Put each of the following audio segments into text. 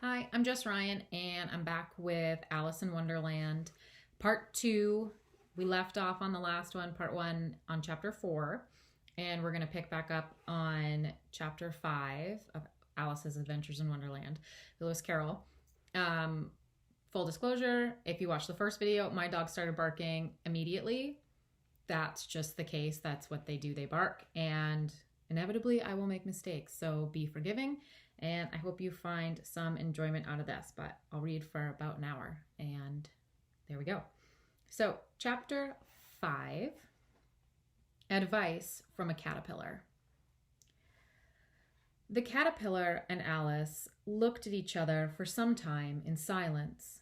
Hi, I'm J.M.Ryan, and I'm back with Alice in Wonderland, Part 2. We left off on the last one, Part 1, on Chapter 4, and we're going to pick back up on Chapter 5 of Alice's Adventures in Wonderland, Lewis Carroll. Full disclosure, if you watched the first video, my dog started barking immediately. That's just the case. That's what they do. They bark, and inevitably I will make mistakes, so be forgiving. And I hope you find some enjoyment out of this, but I'll read for about an hour, and there we go. So, Chapter 5, Advice from a Caterpillar. The caterpillar and Alice looked at each other for some time in silence.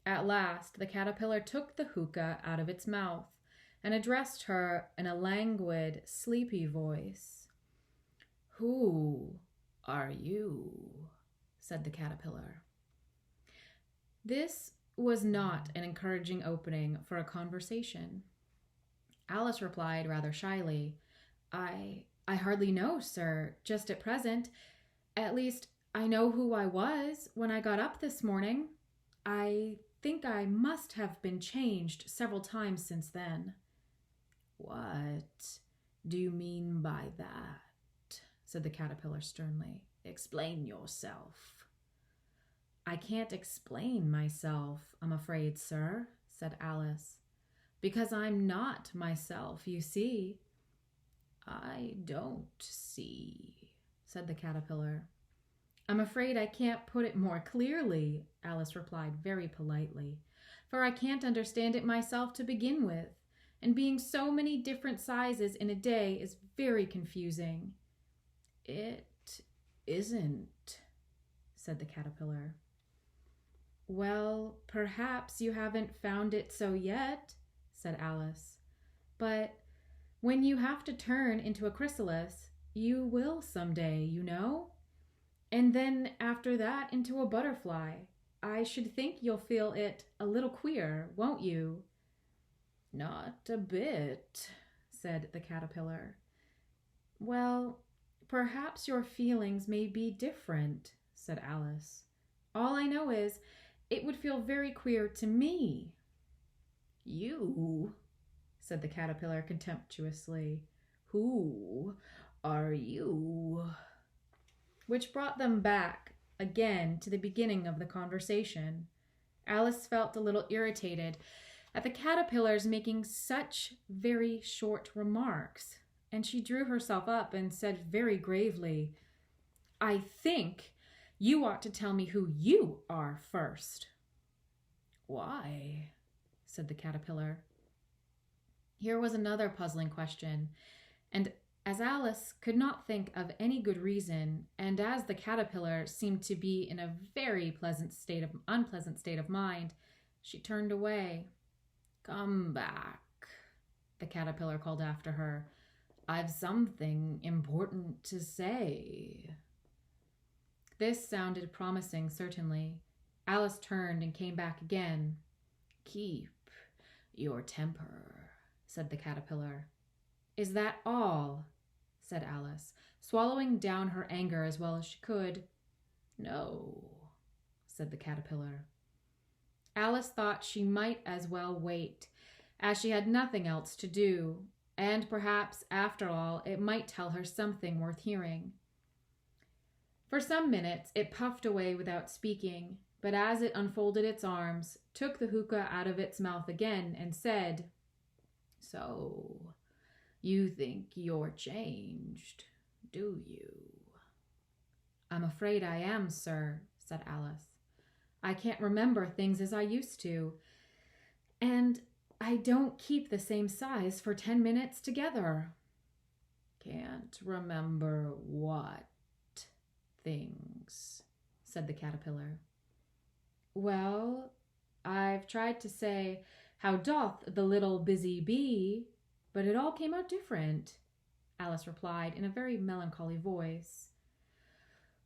At last, the caterpillar took the hookah out of its mouth and addressed her in a languid, sleepy voice. "Who are you?" said the caterpillar. This was not an encouraging opening for a conversation. Alice replied rather shyly, I hardly know, sir, just at present. At least, I know who I was when I got up this morning. I think I must have been changed several times since then." "What do you mean by that?" said the caterpillar sternly. "Explain yourself." "I can't explain myself, I'm afraid, sir," said Alice, "because I'm not myself, you see." "I don't see," said the caterpillar. "I'm afraid I can't put it more clearly," Alice replied very politely, "for I can't understand it myself to begin with, and being so many different sizes in a day is very confusing." "It isn't," said the caterpillar. "Well, perhaps you haven't found it so yet," said Alice. "But when you have to turn into a chrysalis, you will someday, you know. And then after that into a butterfly. I should think you'll feel it a little queer, won't you?" "Not a bit," said the caterpillar. "Well, perhaps your feelings may be different," said Alice. "All I know is, it would feel very queer to me." "You," said the caterpillar contemptuously. "Who are you?" Which brought them back again to the beginning of the conversation. Alice felt a little irritated at the caterpillars making such very short remarks, and she drew herself up and said very gravely, "I think you ought to tell me who you are first." "Why?" said the caterpillar. Here was another puzzling question, and as Alice could not think of any good reason, and as the caterpillar seemed to be in a very unpleasant state of mind, she turned away. "Come back," the caterpillar called after her. "I've something important to say." This sounded promising, certainly. Alice turned and came back again. "Keep your temper," said the caterpillar. "Is that all?" said Alice, swallowing down her anger as well as she could. "No," said the caterpillar. Alice thought she might as well wait, as she had nothing else to do, and perhaps, after all, it might tell her something worth hearing. For some minutes it puffed away without speaking, but as it unfolded its arms, took the hookah out of its mouth again, and said, "So, you think you're changed, do you?" "I'm afraid I am, sir," said Alice. "I can't remember things as I used to, and I don't keep the same size for 10 minutes together." "Can't remember what things?" said the caterpillar. "Well, I've tried to say, 'How doth the little busy bee?' but it all came out different," Alice replied in a very melancholy voice.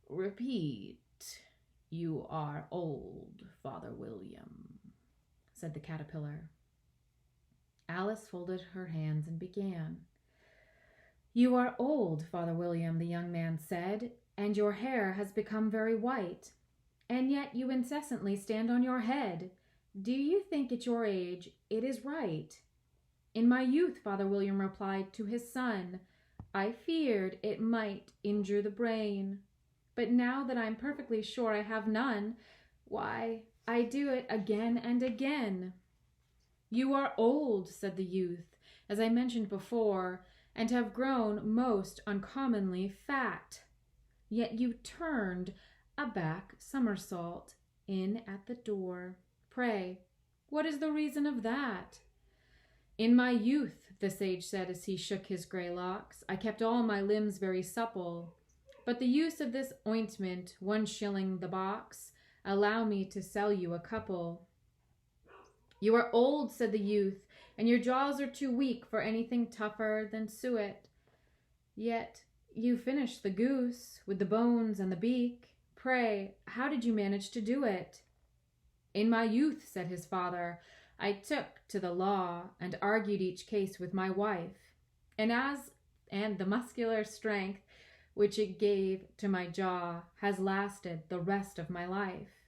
"Repeat, 'You are old, Father William,'" said the caterpillar. Alice folded her hands and began. "You are old, Father William," the young man said, "and your hair has become very white. and yet you incessantly stand on your head. Do you think at your age it is right?" "In my youth," Father William replied to his son, "I feared it might injure the brain. But now that I'm perfectly sure I have none, why, I do it again and again." "You are old," said the youth, "as I mentioned before, and have grown most uncommonly fat. Yet you turned a back somersault in at the door. Pray, what is the reason of that?" "In my youth," the sage said as he shook his gray locks, "I kept all my limbs very supple. But the use of this ointment, 1 shilling the box, allow me to sell you a couple." "You are old," said the youth, "and your jaws are too weak for anything tougher than suet. Yet you finished the goose with the bones and the beak. Pray, how did you manage to do it?" "In my youth," said his father, "I took to the law and argued each case with my wife, and the muscular strength which it gave to my jaw has lasted the rest of my life."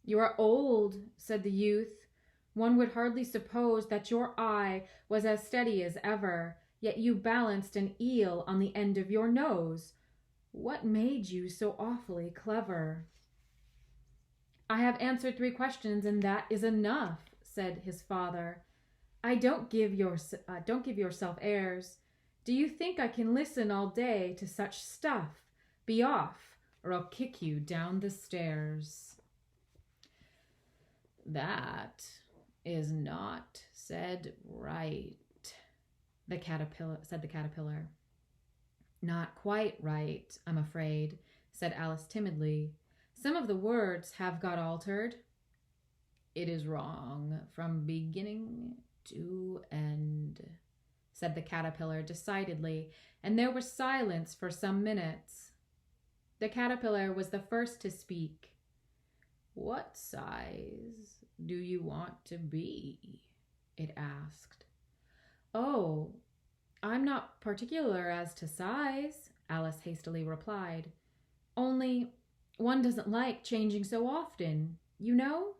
"You are old," said the youth. "One would hardly suppose that your eye was as steady as ever, yet you balanced an eel on the end of your nose. What made you so awfully clever?" "I have answered 3 questions, and that is enough," said his father. Don't give yourself airs. Do you think I can listen all day to such stuff? Be off, or I'll kick you down the stairs." "That is not said right," said the caterpillar. "Not quite right, I'm afraid," said Alice timidly. "Some of the words have got altered." "It is wrong from beginning to end," said the caterpillar decidedly, and there was silence for some minutes. The caterpillar was the first to speak. "What size do you want to be?" it asked. "Oh, I'm not particular as to size," Alice hastily replied. "Only one doesn't like changing so often, you know."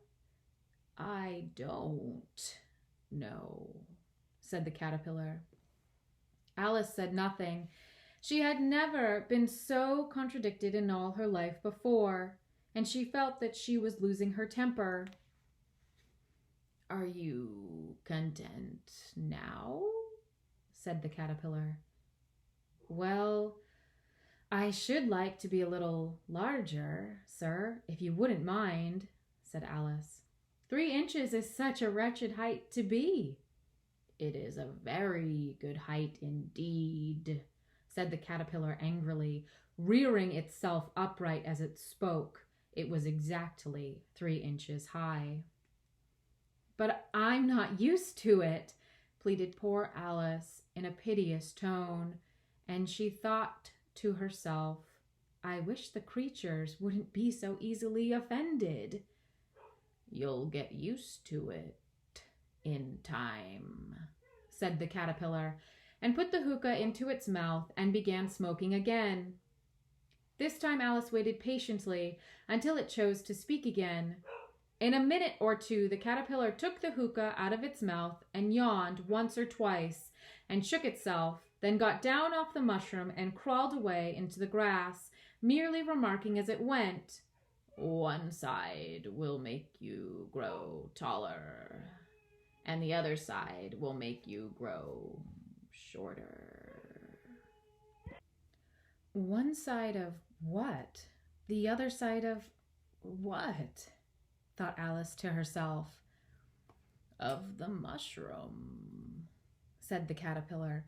"I don't know," said the caterpillar. Alice said nothing. She had never been so contradicted in all her life before, and she felt that she was losing her temper. "Are you content now?" said the caterpillar. "Well, I should like to be a little larger, sir, if you wouldn't mind," said Alice. 3 inches is such a wretched height to be." "It is a very good height indeed," said the caterpillar angrily, rearing itself upright as it spoke. It was exactly 3 inches high. "But I'm not used to it," pleaded poor Alice in a piteous tone, and she thought to herself, "I wish the creatures wouldn't be so easily offended." "You'll get used to it in time," said the caterpillar, and put the hookah into its mouth and began smoking again. This time Alice waited patiently until it chose to speak again. In a minute or two, the caterpillar took the hookah out of its mouth and yawned once or twice and shook itself, then got down off the mushroom and crawled away into the grass, merely remarking as it went, "One side will make you grow taller, and the other side will make you grow shorter." "One side of what? The other side of what?" thought Alice to herself. "Of the mushroom," said the caterpillar,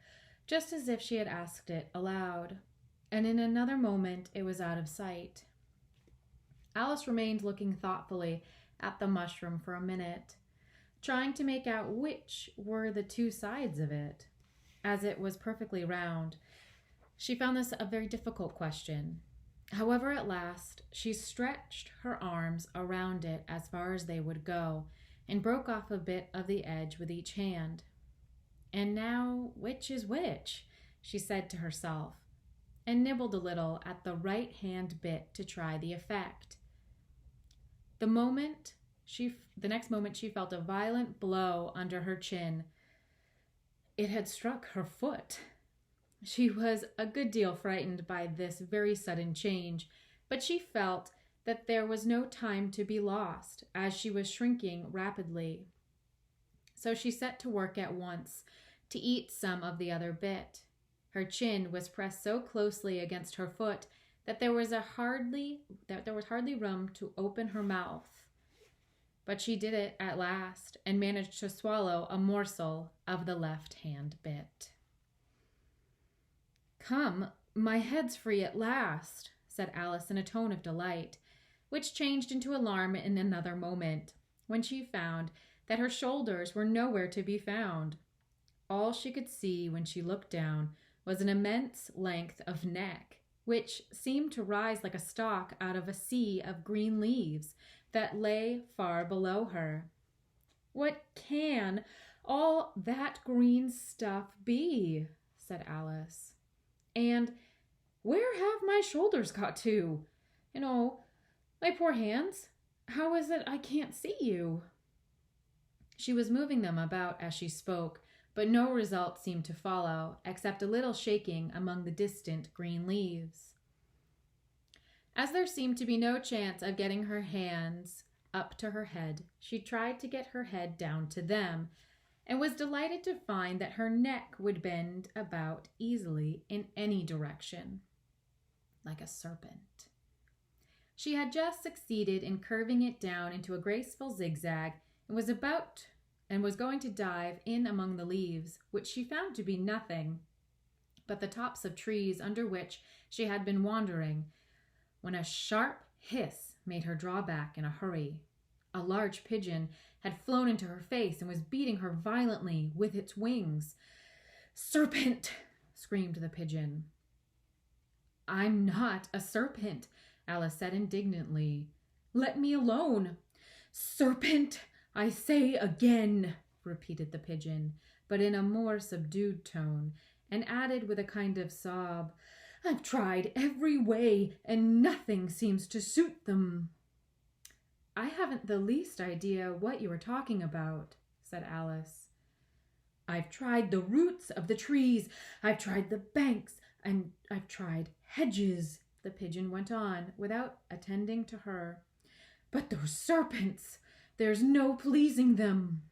just as if she had asked it aloud, and in another moment it was out of sight. Alice remained looking thoughtfully at the mushroom for a minute, trying to make out which were the 2 sides of it, as it was perfectly round. She found this a very difficult question. However, at last, she stretched her arms around it as far as they would go, and broke off a bit of the edge with each hand. "And now, which is which?" she said to herself, and nibbled a little at the right hand bit to try the effect. The next moment she felt a violent blow under her chin. It had struck her foot. She was a good deal frightened by this very sudden change, but she felt that there was no time to be lost, as she was shrinking rapidly. So she set to work at once to eat some of the other bit. Her chin was pressed so closely against her foot that there was hardly room to open her mouth. But she did it at last and managed to swallow a morsel of the left-hand bit. "Come, my head's free at last," said Alice in a tone of delight, which changed into alarm in another moment, when she found that her shoulders were nowhere to be found. All she could see when she looked down was an immense length of neck, which seemed to rise like a stalk out of a sea of green leaves that lay far below her. "What can all that green stuff be?" said Alice. "And where have my shoulders got to? My poor hands, how is it I can't see you?" She was moving them about as she spoke, but no result seemed to follow, except a little shaking among the distant green leaves. As there seemed to be no chance of getting her hands up to her head, she tried to get her head down to them, and was delighted to find that her neck would bend about easily in any direction, like a serpent. She had just succeeded in curving it down into a graceful zigzag, and was going to dive in among the leaves, which she found to be nothing but the tops of trees under which she had been wandering, when a sharp hiss made her draw back in a hurry. A large pigeon had flown into her face and was beating her violently with its wings. "Serpent!" screamed the pigeon. "I'm not a serpent," Alice said indignantly. "Let me alone." "Serpent, I say again," repeated the pigeon, but in a more subdued tone, and added with a kind of sob, "I've tried every way, and nothing seems to suit them." "I haven't the least idea what you are talking about," said Alice. "I've tried the roots of the trees, I've tried the banks, and I've tried hedges," the pigeon went on, without attending to her. "But those serpents, there's no pleasing them."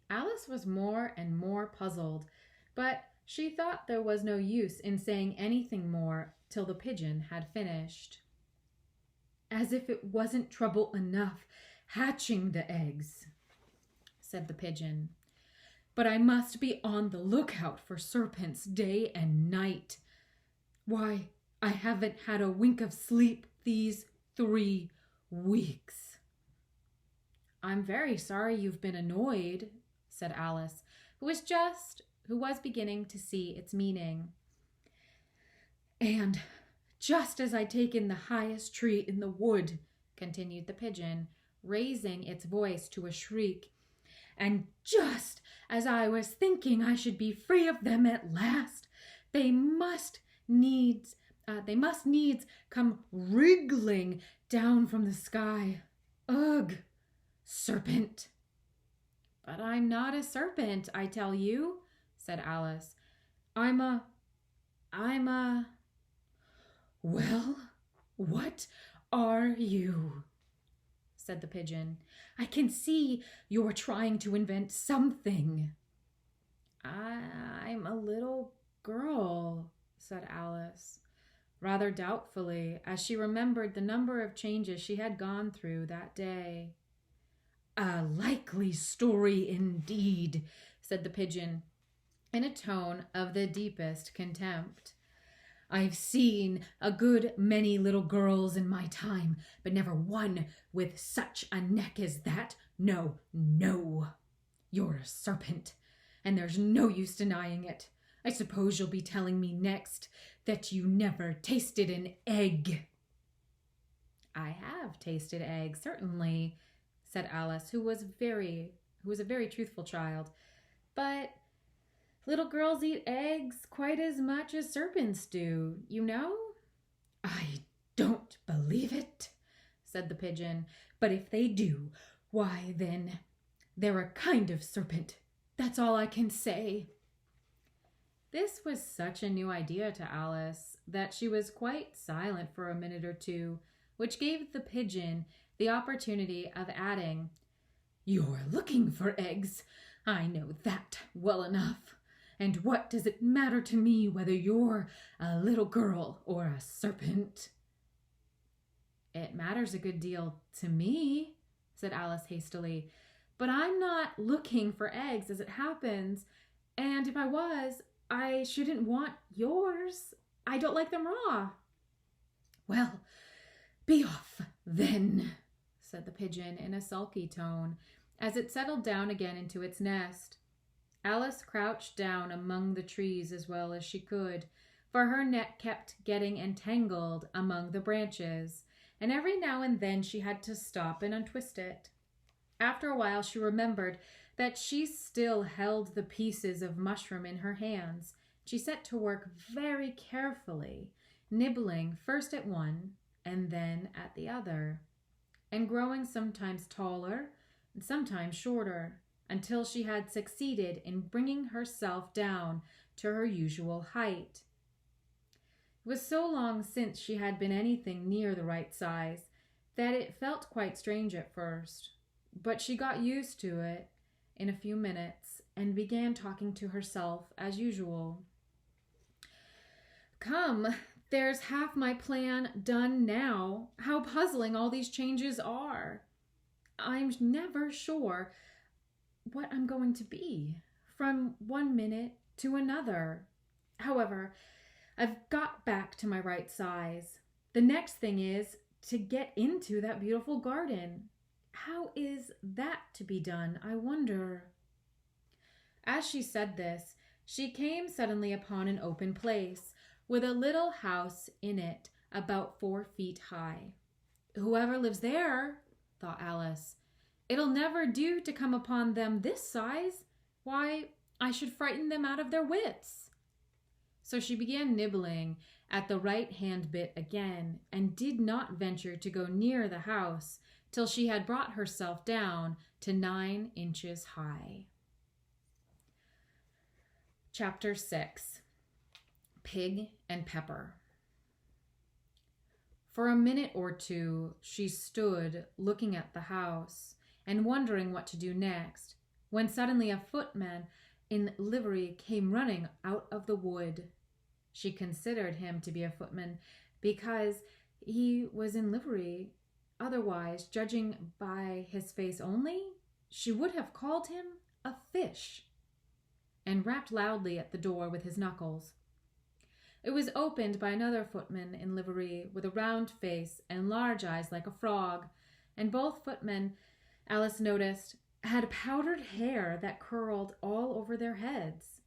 Alice was more and more puzzled, but she thought there was no use in saying anything more till the pigeon had finished. "As if it wasn't trouble enough hatching the eggs," said the pigeon. "But I must be on the lookout for serpents day and night. Why, I haven't had a wink of sleep these 3 weeks. "I'm very sorry you've been annoyed," said Alice, who was beginning to see its meaning. "And just as I take in the highest tree in the wood," continued the pigeon, raising its voice to a shriek, "and just as I was thinking I should be free of them at last, they must needs come wriggling down from the sky. Ugh! Serpent!" "But I'm not a serpent, I tell you," said Alice. I'm a... "Well, what are you?" said the pigeon. "I can see you're trying to invent something." "I'm a little girl," said Alice, rather doubtfully, as she remembered the number of changes she had gone through that day. "A likely story indeed," said the pigeon, in a tone of the deepest contempt. "I've seen a good many little girls in my time, but never one with such a neck as that. No, no. You're a serpent, and there's no use denying it. I suppose you'll be telling me next that you never tasted an egg." "I have tasted eggs, certainly," said Alice, who was a very truthful child. "But little girls eat eggs quite as much as serpents do, you know." "I don't believe it," said the pigeon. "But if they do, why then, they're a kind of serpent. That's all I can say." This was such a new idea to Alice that she was quite silent for a minute or two, which gave the pigeon the opportunity of adding, "You're looking for eggs. I know that well enough. And what does it matter to me whether you're a little girl or a serpent?" "It matters a good deal to me," said Alice hastily. "But I'm not looking for eggs as it happens. And if I was, I shouldn't want yours. I don't like them raw." "Well, be off then," said the pigeon in a sulky tone, as it settled down again into its nest. Alice crouched down among the trees as well as she could, for her net kept getting entangled among the branches, and every now and then she had to stop and untwist it. After a while she remembered that she still held the pieces of mushroom in her hands. She set to work very carefully, nibbling first at one and then at the other, and growing sometimes taller and sometimes shorter, until she had succeeded in bringing herself down to her usual height. It was so long since she had been anything near the right size that it felt quite strange at first, but she got used to it in a few minutes and began talking to herself as usual. "Come, there's half my plan done now. How puzzling all these changes are. I'm never sure what I'm going to be from one minute to another. However, I've got back to my right size. The next thing is to get into that beautiful garden. How is that to be done, I wonder?" As she said this, she came suddenly upon an open place with a little house in it about 4 feet high. "Whoever lives there," thought Alice, "it'll never do to come upon them this size. Why, I should frighten them out of their wits." So she began nibbling at the right-hand bit again, and did not venture to go near the house till she had brought herself down to 9 inches high. Chapter 6. Pig and Pepper. For a minute or two she stood looking at the house and wondering what to do next, when suddenly a footman in livery came running out of the wood. She considered him to be a footman because he was in livery. Otherwise, judging by his face only, she would have called him a fish, and rapped loudly at the door with his knuckles. It was opened by another footman in livery, with a round face and large eyes like a frog, and both footmen, Alice noticed, had powdered hair that curled all over their heads.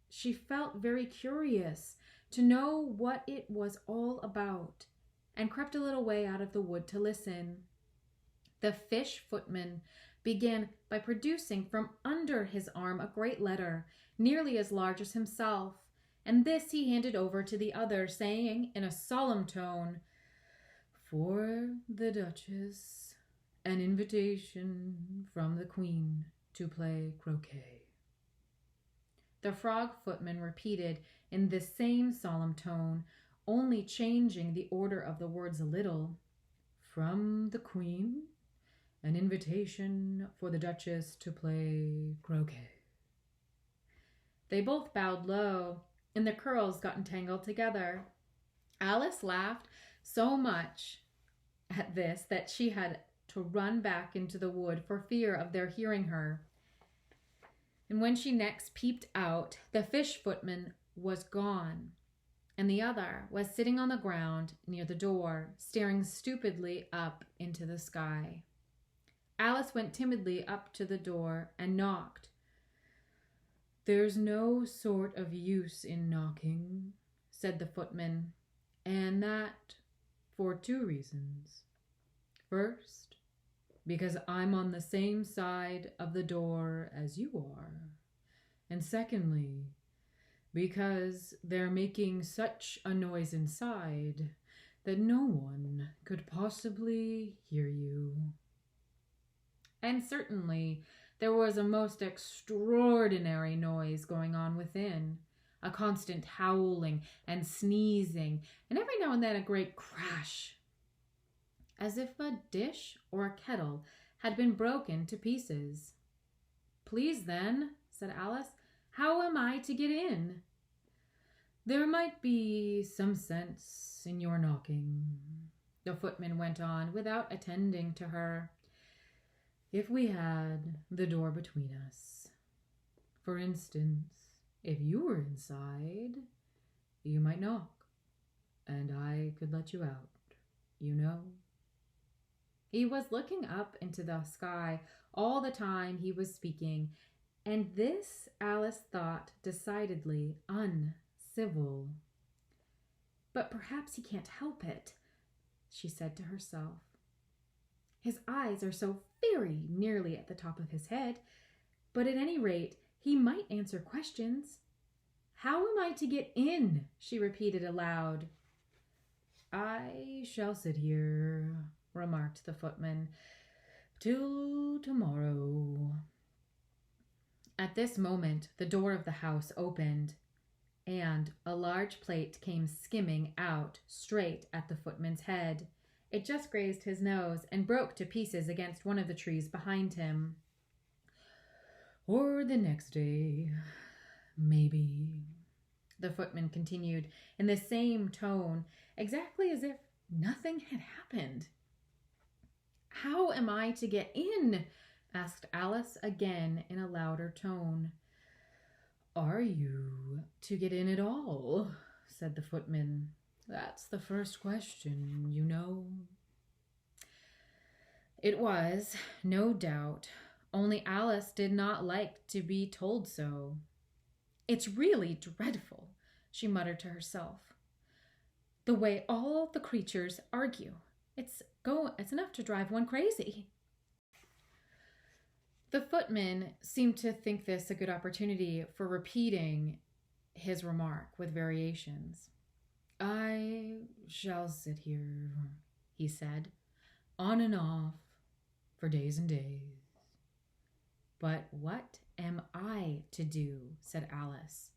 She felt very curious to know what it was all about, and crept a little way out of the wood to listen. The fish footman began by producing from under his arm a great letter, nearly as large as himself, and this he handed over to the other, saying in a solemn tone, "For the Duchess, an invitation from the Queen to play croquet." The frog footman repeated in the same solemn tone, only changing the order of the words a little, "From the Queen, an invitation for the Duchess to play croquet." They both bowed low, and the curls got entangled together. Alice laughed so much at this that she had to run back into the wood for fear of their hearing her. And when she next peeped out, the fish footman was gone, and the other was sitting on the ground near the door, staring stupidly up into the sky. Alice went timidly up to the door and knocked. "There's no sort of use in knocking," said the footman, "and that for 2 reasons. First, because I'm on the same side of the door as you are, and secondly, because they're making such a noise inside that no one could possibly hear you. And certainly there was a most extraordinary noise going on within, a constant howling and sneezing, and every now and then a great crash, as if a dish or a kettle had been broken to pieces. "Please then," said Alice, "how am I to get in?" "There might be some sense in your knocking," the footman went on, without attending to her, "if we had the door between us. For instance, if you were inside, you might knock, and I could let you out, you know." He was looking up into the sky all the time he was speaking, and this Alice thought decidedly uncivil. "But perhaps he can't help it," she said to herself. "His eyes are so very nearly at the top of his head, but at any rate he might answer questions. How am I to get in?" she repeated aloud. "I shall sit here," remarked the footman, "till tomorrow." At this moment the door of the house opened, and a large plate came skimming out straight at the footman's head. It just grazed his nose and broke to pieces against one of the trees behind him. "Or the next day, maybe," the footman continued in the same tone, exactly as if nothing had happened. "How am I to get in?" asked Alice again in a louder tone. "Are you to get in at all?" said the footman. "That's the first question, you know." It was, no doubt, only Alice did not like to be told so. "It's really dreadful," she muttered to herself, "the way all the creatures argue. It's enough to drive one crazy." The footman seemed to think this a good opportunity for repeating his remark with variations. "I shall sit here," he said, "on and off, for days and days." "But what am I to do?" said Alice.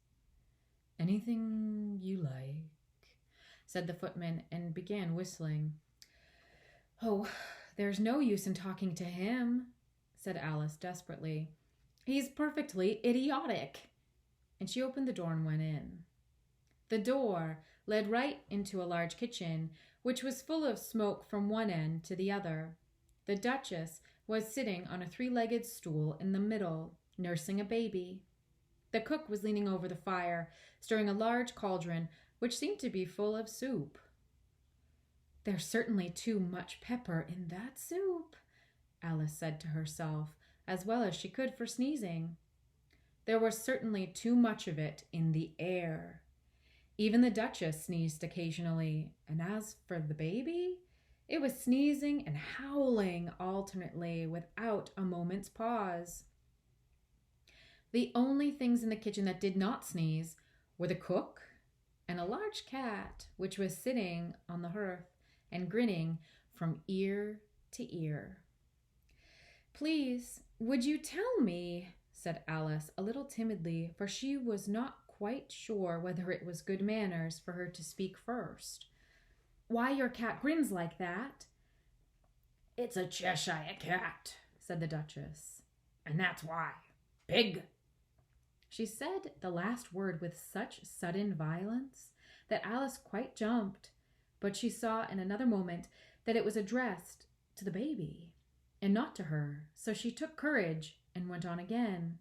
"Anything you like," said the footman, and began whistling. "Oh, there's no use in talking to him," said Alice desperately. "He's perfectly idiotic." And she opened the door and went in. The door led right into a large kitchen, which was full of smoke from one end to the other. The Duchess was sitting on a three-legged stool in the middle, nursing a baby. The cook was leaning over the fire, stirring a large cauldron, which seemed to be full of soup. "There's certainly too much pepper in that soup," Alice said to herself, as well as she could for sneezing. There was certainly too much of it in the air. Even the Duchess sneezed occasionally, and as for the baby, it was sneezing and howling alternately without a moment's pause. The only things in the kitchen that did not sneeze were the cook and a large cat, which was sitting on the hearth and grinning from ear to ear. "Please, would you tell me," said Alice a little timidly, for she was not quite sure whether it was good manners for her to speak first, "why your cat grins like that?" "It's a Cheshire cat," said the Duchess, "and that's why. Pig." She said the last word with such sudden violence that Alice quite jumped, but she saw in another moment that it was addressed to the baby and not to her, so she took courage and went on again.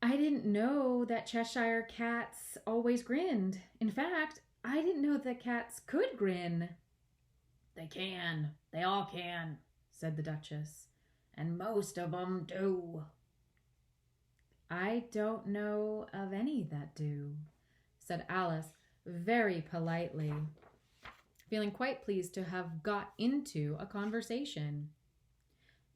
"I didn't know that Cheshire cats always grinned. In fact, I didn't know that cats could grin." "They can. They all can," said the Duchess, "and most of 'em do." "I don't know of any that do," said Alice very politely, feeling quite pleased to have got into a conversation.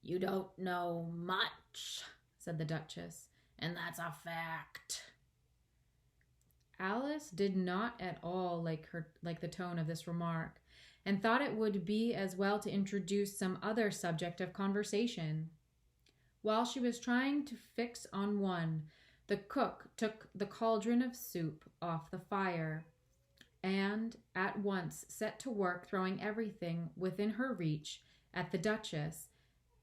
"You don't know much," said the Duchess, "and that's a fact." Alice did not at all like the tone of this remark, and thought it would be as well to introduce some other subject of conversation. While she was trying to fix on one, the cook took the cauldron of soup off the fire, and at once set to work throwing everything within her reach at the Duchess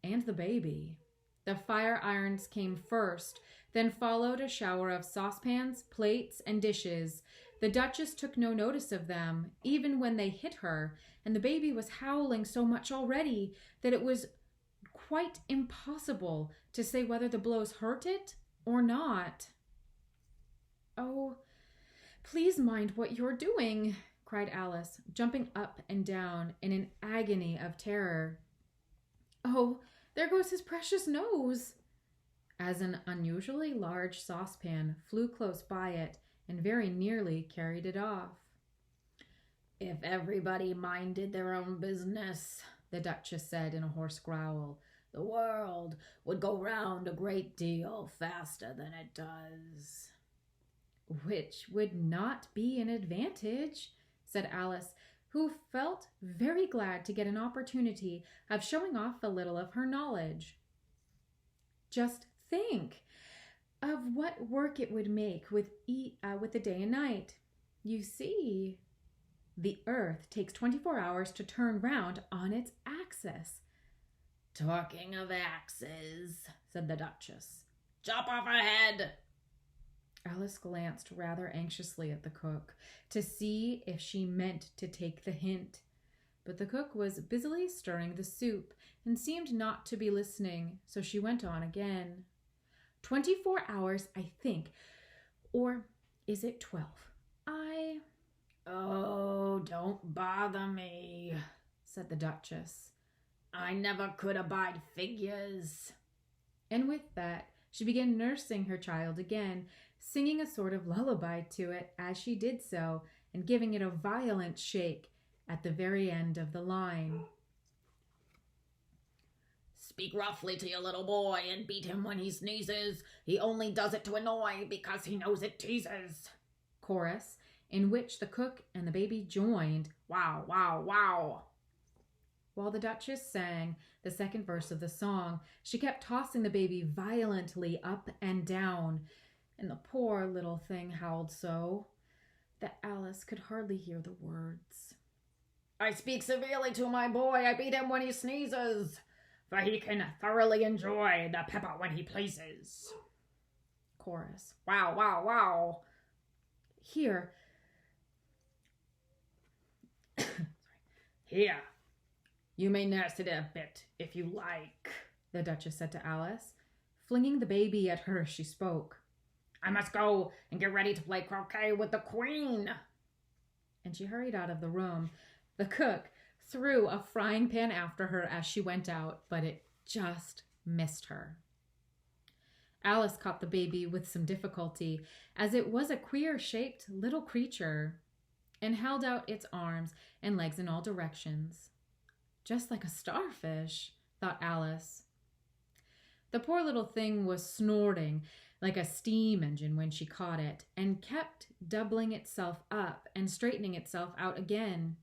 and the baby. The fire irons came first, then followed a shower of saucepans, plates, and dishes. The Duchess took no notice of them, even when they hit her, and the baby was howling so much already that it was quite impossible to say whether the blows hurt it or not. "Oh, please mind what you're doing," cried Alice, jumping up and down in an agony of terror. "Oh, there goes his precious nose," as an unusually large saucepan flew close by it and very nearly carried it off. "If everybody minded their own business," the Duchess said in a hoarse growl, "the world would go round a great deal faster than it does." "Which would not be an advantage," said Alice, who felt very glad to get an opportunity of showing off a little of her knowledge. "Just think of what work it would make with the day and night. You see, the earth takes 24 hours to turn round on its axis." "Talking of axes," said the Duchess, "chop off a head." Alice glanced rather anxiously at the cook to see if she meant to take the hint, but the cook was busily stirring the soup and seemed not to be listening, so she went on again. 24 hours, I think, or is it 12? "Oh, don't bother me," said the Duchess. "I never could abide figures." And with that, she began nursing her child again, singing a sort of lullaby to it as she did so, and giving it a violent shake at the very end of the line. "Speak roughly to your little boy and beat him when he sneezes. He only does it to annoy because he knows it teases." Chorus, in which the cook and the baby joined. Wow, wow, wow. While the Duchess sang the second verse of the song, she kept tossing the baby violently up and down, and the poor little thing howled so that Alice could hardly hear the words. "I speak severely to my boy. I beat him when he sneezes, for he can thoroughly enjoy the pepper when he pleases." Chorus. Wow, wow, wow. Here. "Here, you may nurse it a bit if you like," the Duchess said to Alice, flinging the baby at her as she spoke. "I must go and get ready to play croquet with the Queen." And she hurried out of the room. The cook threw a frying pan after her as she went out, but it just missed her. Alice caught the baby with some difficulty, as it was a queer-shaped little creature, and held out its arms and legs in all directions. "Just like a starfish," thought Alice. The poor little thing was snorting like a steam engine when she caught it, and kept doubling itself up and straightening itself out again,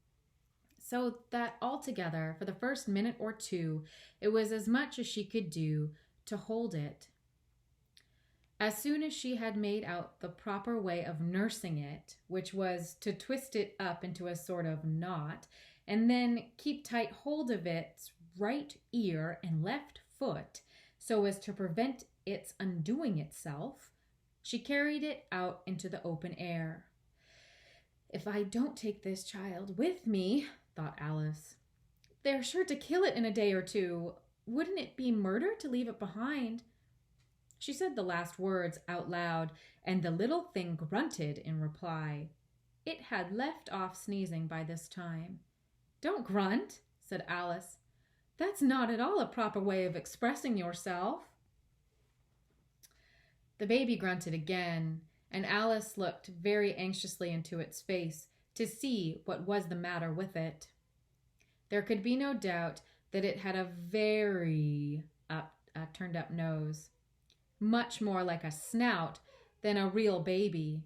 so that altogether, for the first minute or two, it was as much as she could do to hold it. As soon as she had made out the proper way of nursing it, which was to twist it up into a sort of knot, and then keep tight hold of its right ear and left foot, so as to prevent its undoing itself, she carried it out into the open air. "If I don't take this child with me," thought Alice, "they're sure to kill it in a day or two. Wouldn't it be murder to leave it behind?" She said the last words out loud, and the little thing grunted in reply. It had left off sneezing by this time. "Don't grunt," said Alice. "That's not at all a proper way of expressing yourself." The baby grunted again, and Alice looked very anxiously into its face to see what was the matter with it. There could be no doubt that it had a very turned-up nose, much more like a snout than a real baby.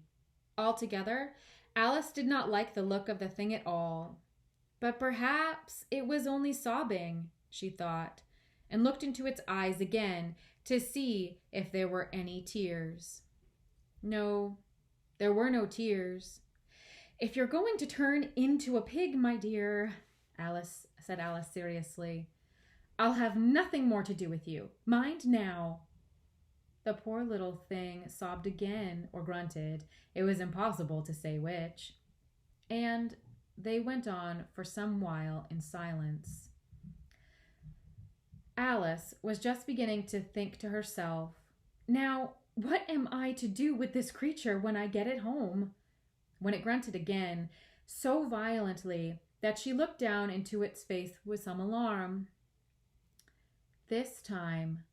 Altogether, Alice did not like the look of the thing at all. But perhaps it was only sobbing, she thought, and looked into its eyes again to see if there were any tears. No, there were no tears. "If you're going to turn into a pig, my dear," said Alice seriously, "I'll have nothing more to do with you. Mind now." The poor little thing sobbed again or grunted. It was impossible to say which. And they went on for some while in silence. Alice was just beginning to think to herself, "Now, what am I to do with this creature when I get it home?" when it grunted again, so violently that she looked down into its face with some alarm. This time,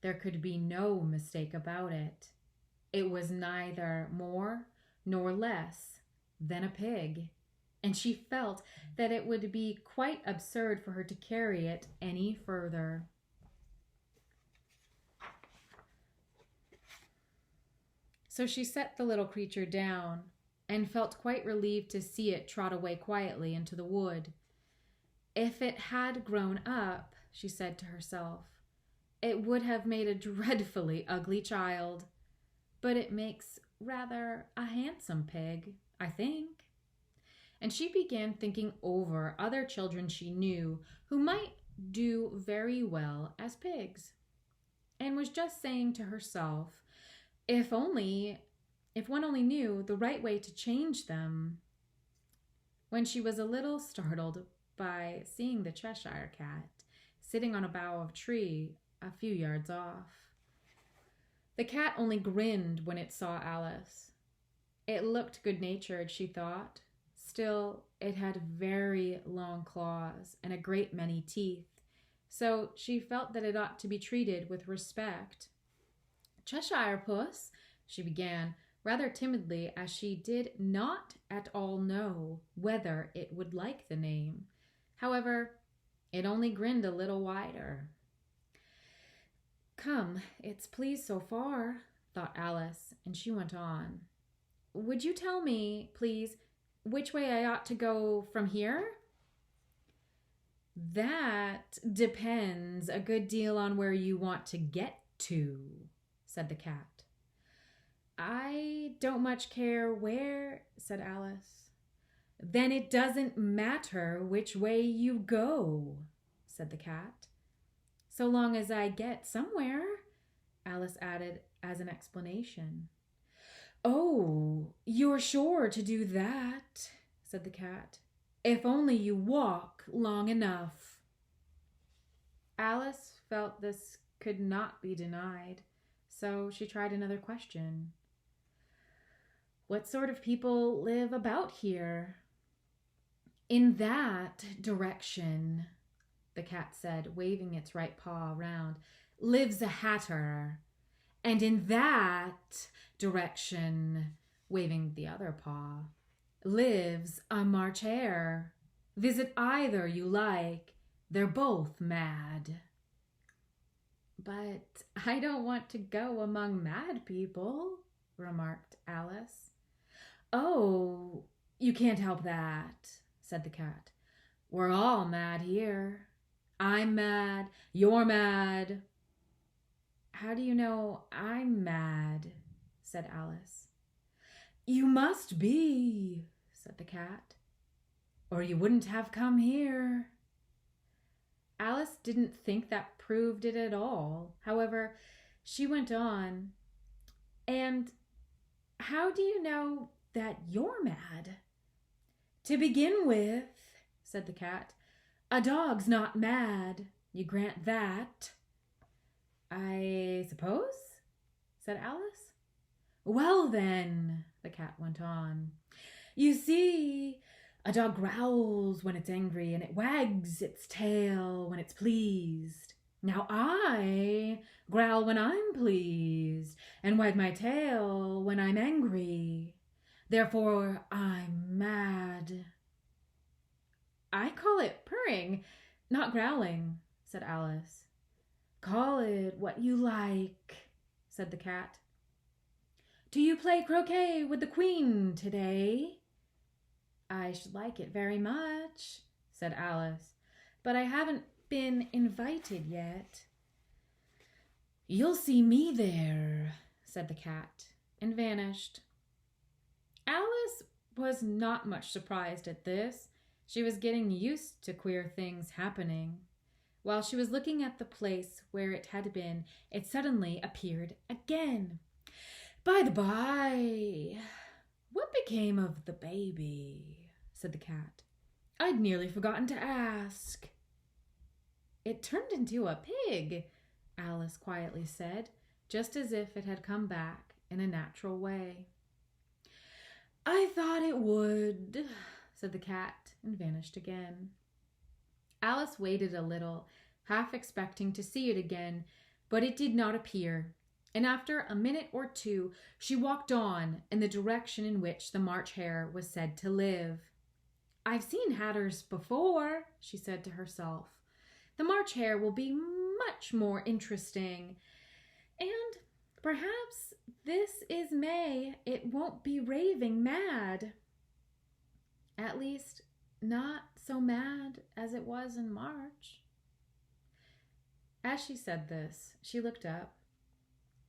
there could be no mistake about it. It was neither more nor less than a pig, and she felt that it would be quite absurd for her to carry it any further. So she set the little creature down and felt quite relieved to see it trot away quietly into the wood. If it had grown up, she said to herself, it would have made a dreadfully ugly child. But it makes rather a handsome pig, I think. And she began thinking over other children she knew who might do very well as pigs, and was just saying to herself, if one only knew the right way to change them, when she was a little startled by seeing the Cheshire Cat sitting on a bough of tree a few yards off. The cat only grinned when it saw Alice. It looked good-natured, she thought. Still, it had very long claws and a great many teeth, so she felt that it ought to be treated with respect. "Cheshire Puss," she began, rather timidly, as she did not at all know whether it would like the name. However, it only grinned a little wider. "Come, it's pleased so far," thought Alice, and she went on. "Would you tell me, please, which way I ought to go from here?" "That depends a good deal on where you want to get to," said the cat. "I don't much care where," said Alice. "Then it doesn't matter which way you go," said the cat. "So long as I get somewhere," Alice added as an explanation. "Oh, you're sure to do that," said the cat, "if only you walk long enough." Alice felt this could not be denied, so she tried another question. "What sort of people live about here?" "In that direction," the cat said, waving its right paw around, "lives a hatter. And in that direction," waving the other paw, "lives a March hare. Visit either you like. They're both mad." "But I don't want to go among mad people," remarked Alice. "Oh, you can't help that," said the cat. "We're all mad here. I'm mad. You're mad." "How do you know I'm mad?" said Alice. "You must be," said the cat, "or you wouldn't have come here." Alice didn't think that proved it at all. However, she went on. "And how do you know that you're mad?" "To begin with," said the cat, "a dog's not mad. You grant that?" "I suppose," said Alice. "Well then," the cat went on, "you see, a dog growls when it's angry, and it wags its tail when it's pleased. Now I growl when I'm pleased, and wag my tail when I'm angry. Therefore I'm mad." "I call it purring, not growling," said Alice. "Call it what you like," said the cat. "Do you play croquet with the Queen today?" "I should like it very much," said Alice, "but I haven't been invited yet." "You'll see me there," said the cat, and vanished. Alice was not much surprised at this. She was getting used to queer things happening. While she was looking at the place where it had been, it suddenly appeared again. "By the by, what became of the baby?" said the cat. "I'd nearly forgotten to ask." "It turned into a pig," Alice quietly said, just as if it had come back in a natural way. "I thought it would," said the cat, and vanished again. Alice waited a little, half expecting to see it again, but it did not appear, and after a minute or two she walked on in the direction in which the March Hare was said to live. "I've seen hatters before," she said to herself. "The March Hare will be much more interesting, and perhaps this is May. It won't be raving mad. At least, not so mad as it was in March." As she said this, she looked up,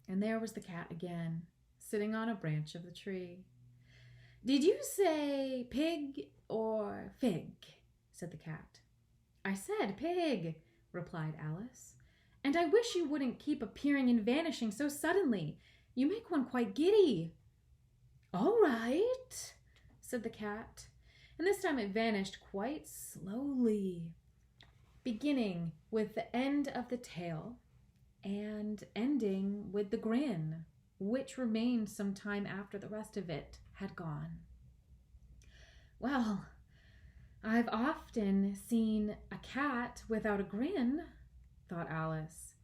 and there was the cat again, sitting on a branch of the tree. "Did you say pig or fig?" said the cat. "I said pig," replied Alice. "And I wish you wouldn't keep appearing and vanishing so suddenly. You make one quite giddy." "All right," said the cat, and this time it vanished quite slowly, beginning with the end of the tail and ending with the grin, which remained some time after the rest of it had gone. "Well, I've often seen a cat without a grin," thought Alice,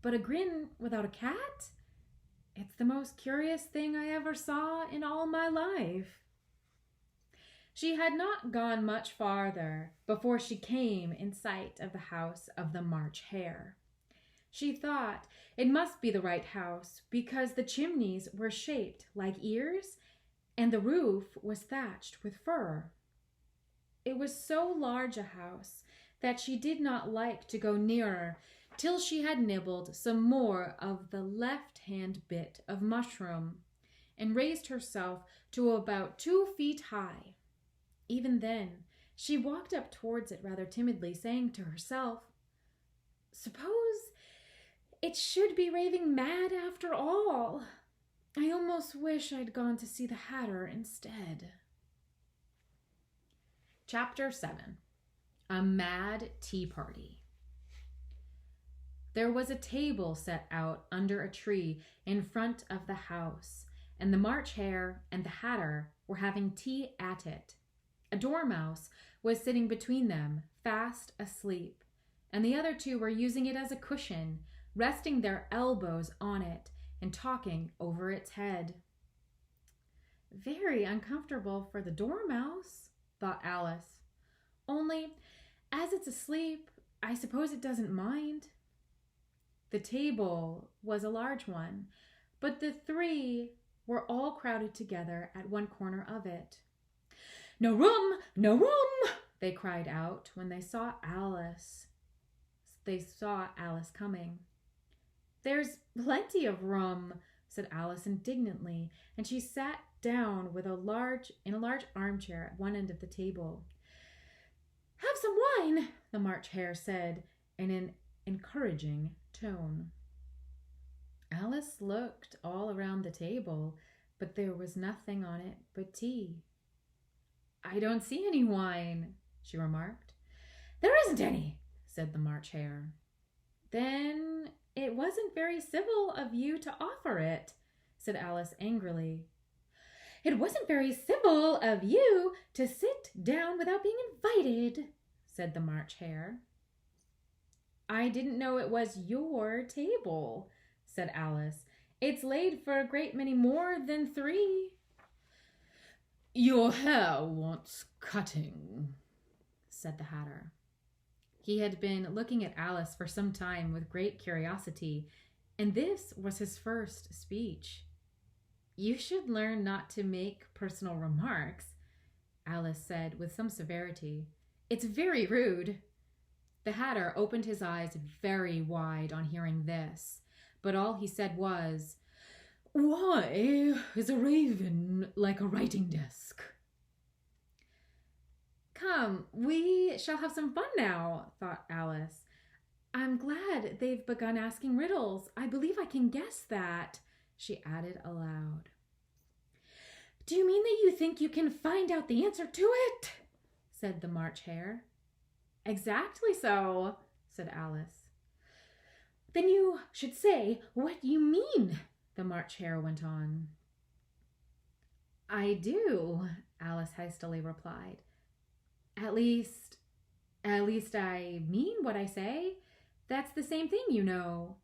"but a grin without a cat? It's the most curious thing I ever saw in all my life." She had not gone much farther before she came in sight of the house of the March Hare. She thought it must be the right house because the chimneys were shaped like ears and the roof was thatched with fur. It was so large a house that she did not like to go nearer till she had nibbled some more of the left-hand bit of mushroom and raised herself to about 2 feet high. Even then, she walked up towards it rather timidly, saying to herself, "Suppose it should be raving mad after all. I almost wish I'd gone to see the Hatter instead." Chapter 7. A Mad Tea Party. There was a table set out under a tree in front of the house, and the March Hare and the Hatter were having tea at it. A dormouse was sitting between them, fast asleep, and the other two were using it as a cushion, resting their elbows on it and talking over its head. "Very uncomfortable for the dormouse," thought Alice. "Only, as it's asleep, I suppose it doesn't mind." The table was a large one, but the three were all crowded together at one corner of it. "No room! No room!" they cried out when they saw Alice. Coming. "There's plenty of room," said Alice indignantly, and she sat down in a large armchair at one end of the table. "Have some wine," the March Hare said in an encouraging tone. Alice looked all around the table, but there was nothing on it but tea. "I don't see any wine," she remarked. "There isn't any," said the March Hare. "Then it wasn't very civil of you to offer it," said Alice angrily. "It wasn't very civil of you to sit down without being invited," said the March Hare. "I didn't know it was your table," said Alice. "It's laid for a great many more than 3. "Your hair wants cutting," said the Hatter. He had been looking at Alice for some time with great curiosity, and this was his first speech. You should learn not to make personal remarks, Alice said with some severity. It's very rude. The Hatter opened his eyes very wide on hearing this, but all he said was, "Why is a raven like a writing desk?" Come, we shall have some fun now, thought Alice. I'm glad they've begun asking riddles. I believe I can guess that, she added aloud. Do you mean that you think you can find out the answer to it? Said the March Hare. Exactly so, said Alice. Then you should say what you mean, the March Hare went on. I do, Alice hastily replied. At least I mean what I say. That's the same thing, you know.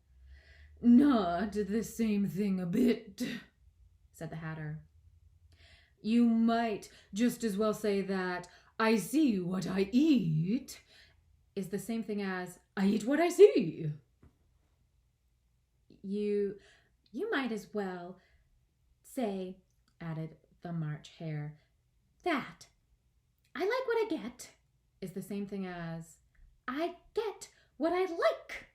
Not the same thing a bit, said the Hatter. You might just as well say that I see what I eat is the same thing as I eat what I see. You might as well say, added the March Hare, that I like what I get is the same thing as I get what I like.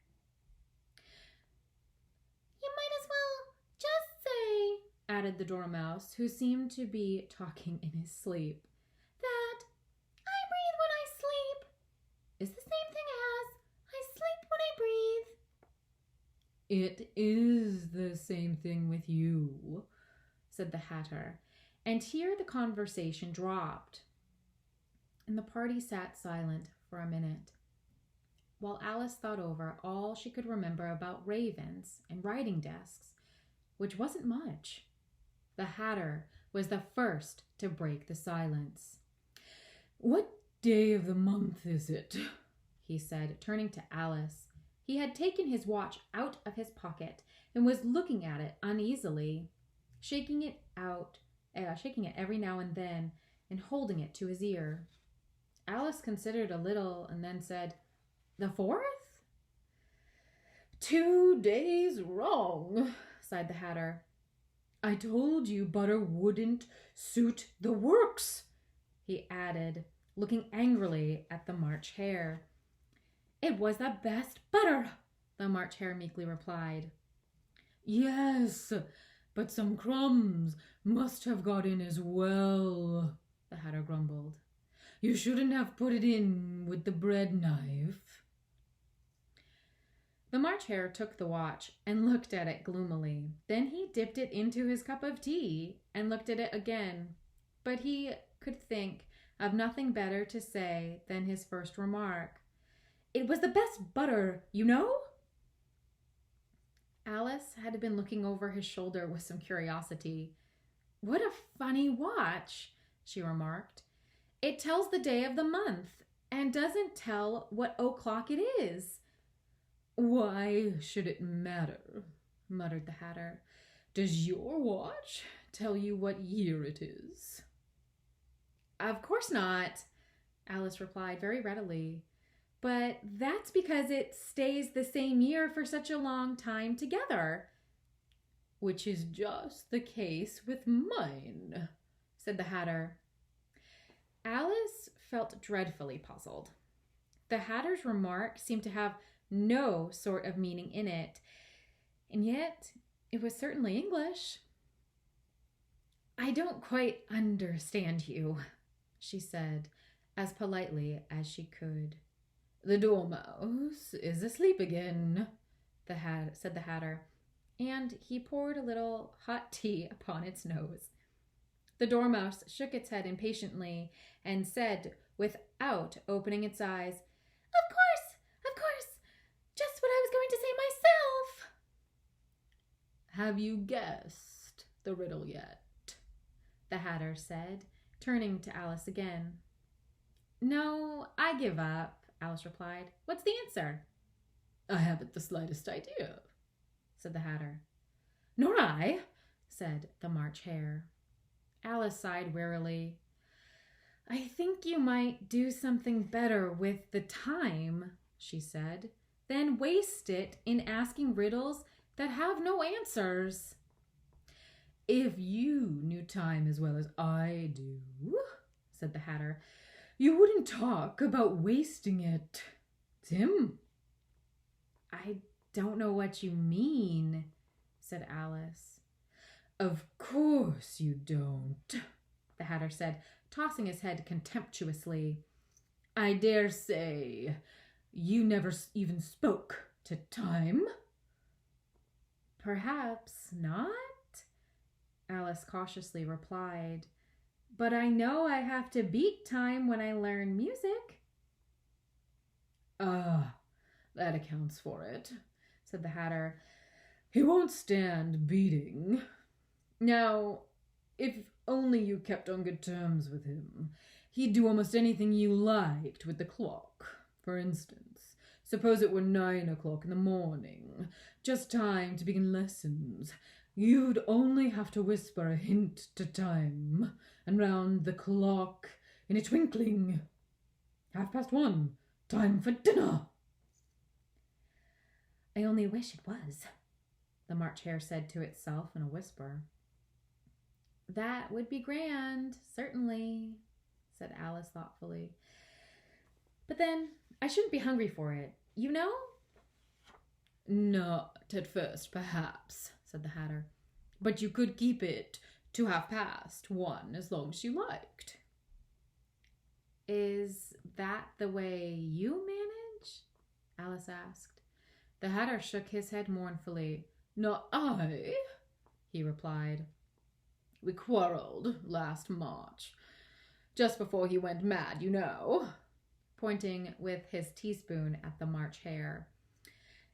You might as well just say, added the Dormouse, who seemed to be talking in his sleep, that I breathe when I sleep is the same thing as I sleep when I breathe. It is the same thing with you, said the Hatter, and here the conversation dropped, and the party sat silent for a minute, while Alice thought over all she could remember about ravens and writing desks, which wasn't much. The Hatter was the first to break the silence. What day of the month is it? He said, turning to Alice. He had taken his watch out of his pocket and was looking at it uneasily, shaking it every now and then and holding it to his ear. Alice considered a little and then said, The 4th? 2 days wrong, sighed the Hatter. I told you butter wouldn't suit the works, he added, looking angrily at the March Hare. It was the best butter, the March Hare meekly replied. Yes, but some crumbs must have got in as well, the Hatter grumbled. You shouldn't have put it in with the bread knife. The March Hare took the watch and looked at it gloomily. Then he dipped it into his cup of tea and looked at it again. But he could think of nothing better to say than his first remark. It was the best butter, you know? Alice had been looking over his shoulder with some curiosity. What a funny watch, she remarked. It tells the day of the month and doesn't tell what o'clock it is. Why should it matter? Muttered the Hatter. Does your watch tell you what year it is? Of course not, Alice replied very readily. But that's because it stays the same year for such a long time together. Which is just the case with mine, said the Hatter. Alice felt dreadfully puzzled. The Hatter's remark seemed to have no sort of meaning in it, and yet it was certainly English. I don't quite understand you, she said, as politely as she could. The Dormouse is asleep again, said the Hatter, and he poured a little hot tea upon its nose. The Dormouse shook its head impatiently and said, without opening its eyes, Of course, just what I was going to say myself. Have you guessed the riddle yet? The Hatter said, turning to Alice again. No, I give up, Alice replied. What's the answer? I haven't the slightest idea, said the Hatter. Nor I, said the March Hare. Alice sighed wearily. I think you might do something better with the time, she said, than waste it in asking riddles that have no answers. If you knew time as well as I do, said the Hatter, you wouldn't talk about wasting it. Tim? I don't know what you mean, said Alice. Of course you don't, the Hatter said, tossing his head contemptuously. I dare say you never even spoke to time. Perhaps not, Alice cautiously replied. But I know I have to beat time when I learn music. Ah, that accounts for it, said the Hatter. He won't stand beating. Now, if only you kept on good terms with him, he'd do almost anything you liked with the clock. For instance, suppose it were 9 o'clock in the morning, just time to begin lessons. You'd only have to whisper a hint to time, and round the clock in a twinkling. 1:30, time for dinner. I only wish it was, the March Hare said to itself in a whisper. That would be grand, certainly, said Alice thoughtfully. But then I shouldn't be hungry for it, you know? Not at first, perhaps, said the Hatter. But you could keep it to 1:30 as long as you liked. Is that the way you manage? Alice asked. The Hatter shook his head mournfully. Not I, he replied. We quarrelled last March, just before he went mad, you know, pointing with his teaspoon at the March Hare.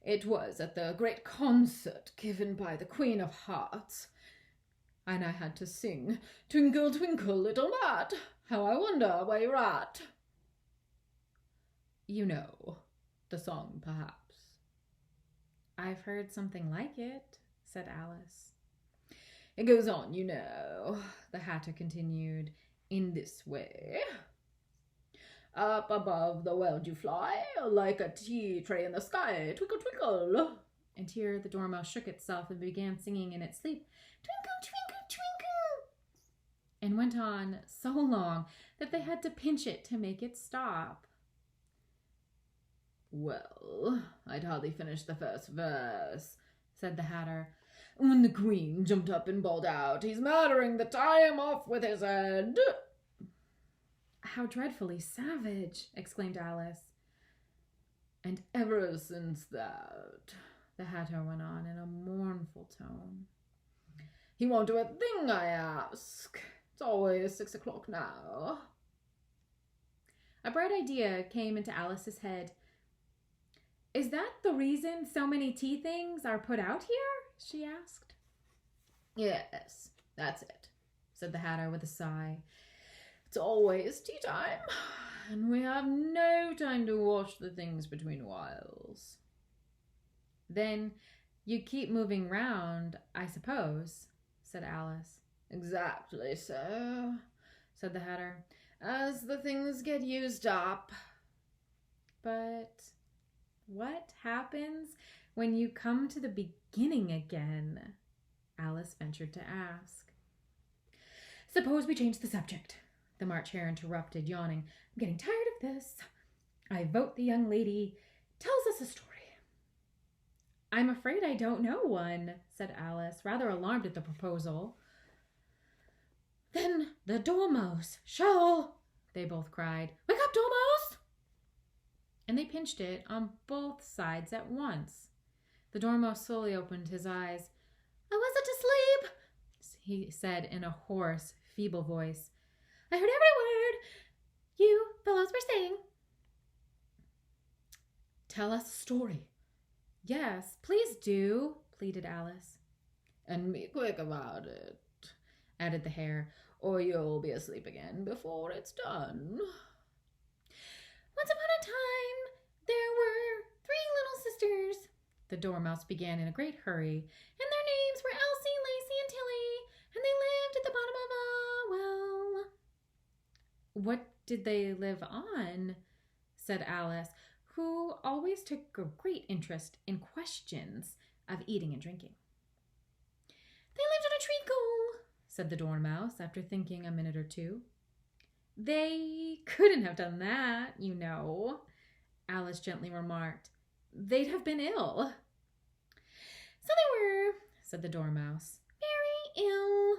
It was at the great concert given by the Queen of Hearts, and I had to sing Twinkle, Twinkle, Little Lad, how I wonder where you're at. You know the song, perhaps. I've heard something like it, said Alice. It goes on, you know, the Hatter continued, in this way. Up above the world you fly, like a tea tray in the sky, twinkle, twinkle. And here the Dormouse shook itself and began singing in its sleep, twinkle, twinkle, twinkle, and went on so long that they had to pinch it to make it stop. Well, I'd hardly finished the first verse, said the Hatter, when the Queen jumped up and bawled out, he's murdering the time off with his head. How dreadfully savage, exclaimed Alice. And ever since that, the Hatter went on in a mournful tone, he won't do a thing I ask. It's always 6 o'clock now. A bright idea came into Alice's head. Is that the reason so many tea things are put out here? She asked. Yes, that's it, said the Hatter with a sigh. It's always tea time, and we have no time to wash the things between whiles. Then you keep moving round, I suppose, said Alice. Exactly so, said the Hatter, as the things get used up. But what happens when you come to the beginning again? Alice ventured to ask. Suppose we change the subject, the March Hare interrupted, yawning. I'm getting tired of this. I vote the young lady tells us a story. I'm afraid I don't know one, said Alice, rather alarmed at the proposal. Then the Dormouse shall, they both cried. Wake up, Dormouse! And they pinched it on both sides at once. The Dormouse slowly opened his eyes. I wasn't asleep, he said in a hoarse, feeble voice. I heard every word you fellows were saying. Tell us a story. Yes, please do, pleaded Alice. And be quick about it, added the Hare, or you'll be asleep again before it's done. Once upon a time, there were 3 little sisters, the Dormouse began in a great hurry, and their names were Elsie, Lacey, and Tilly, and they lived at the bottom of a well. What did they live on? Said Alice, who always took a great interest in questions of eating and drinking. They lived on a treacle, said the Dormouse after thinking a minute or two. They couldn't have done that, you know, Alice gently remarked. They'd have been ill. So they were, said the Dormouse. Very ill.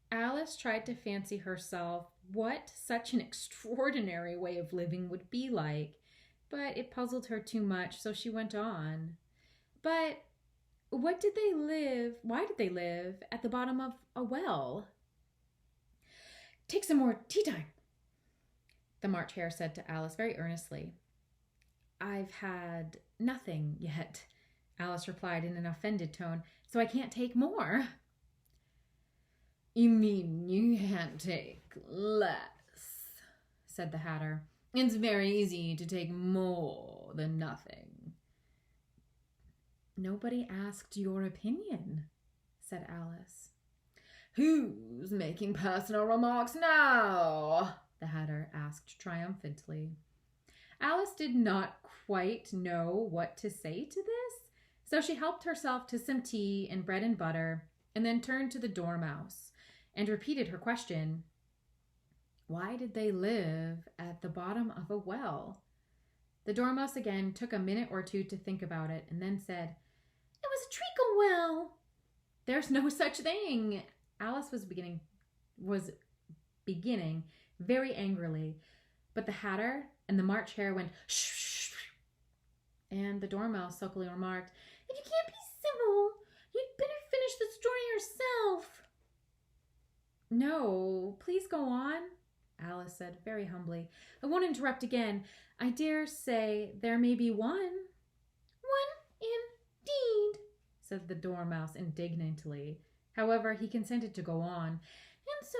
Alice tried to fancy herself what such an extraordinary way of living would be like, but it puzzled her too much, so she went on. But why did they live at the bottom of a well? Take some more tea time, the March Hare said to Alice very earnestly. I've had nothing yet, Alice replied in an offended tone, so I can't take more. You mean you can't take less, said the Hatter. It's very easy to take more than nothing. Nobody asked your opinion, said Alice. Who's making personal remarks now? The Hatter asked triumphantly. Alice did not quite know what to say to this, so she helped herself to some tea and bread and butter, and then turned to the Dormouse and repeated her question. Why did they live at the bottom of a well? The Dormouse again took a minute or two to think about it, and then said, It was a treacle well. There's no such thing. Alice was beginning very angrily, but the Hatter and the March Hare went, shh, and the Dormouse sulkily remarked, If you can't be civil, you'd better finish the story yourself. No, please go on, Alice said very humbly. I won't interrupt again. I dare say there may be one. One indeed, said the Dormouse indignantly. However, he consented to go on. And so,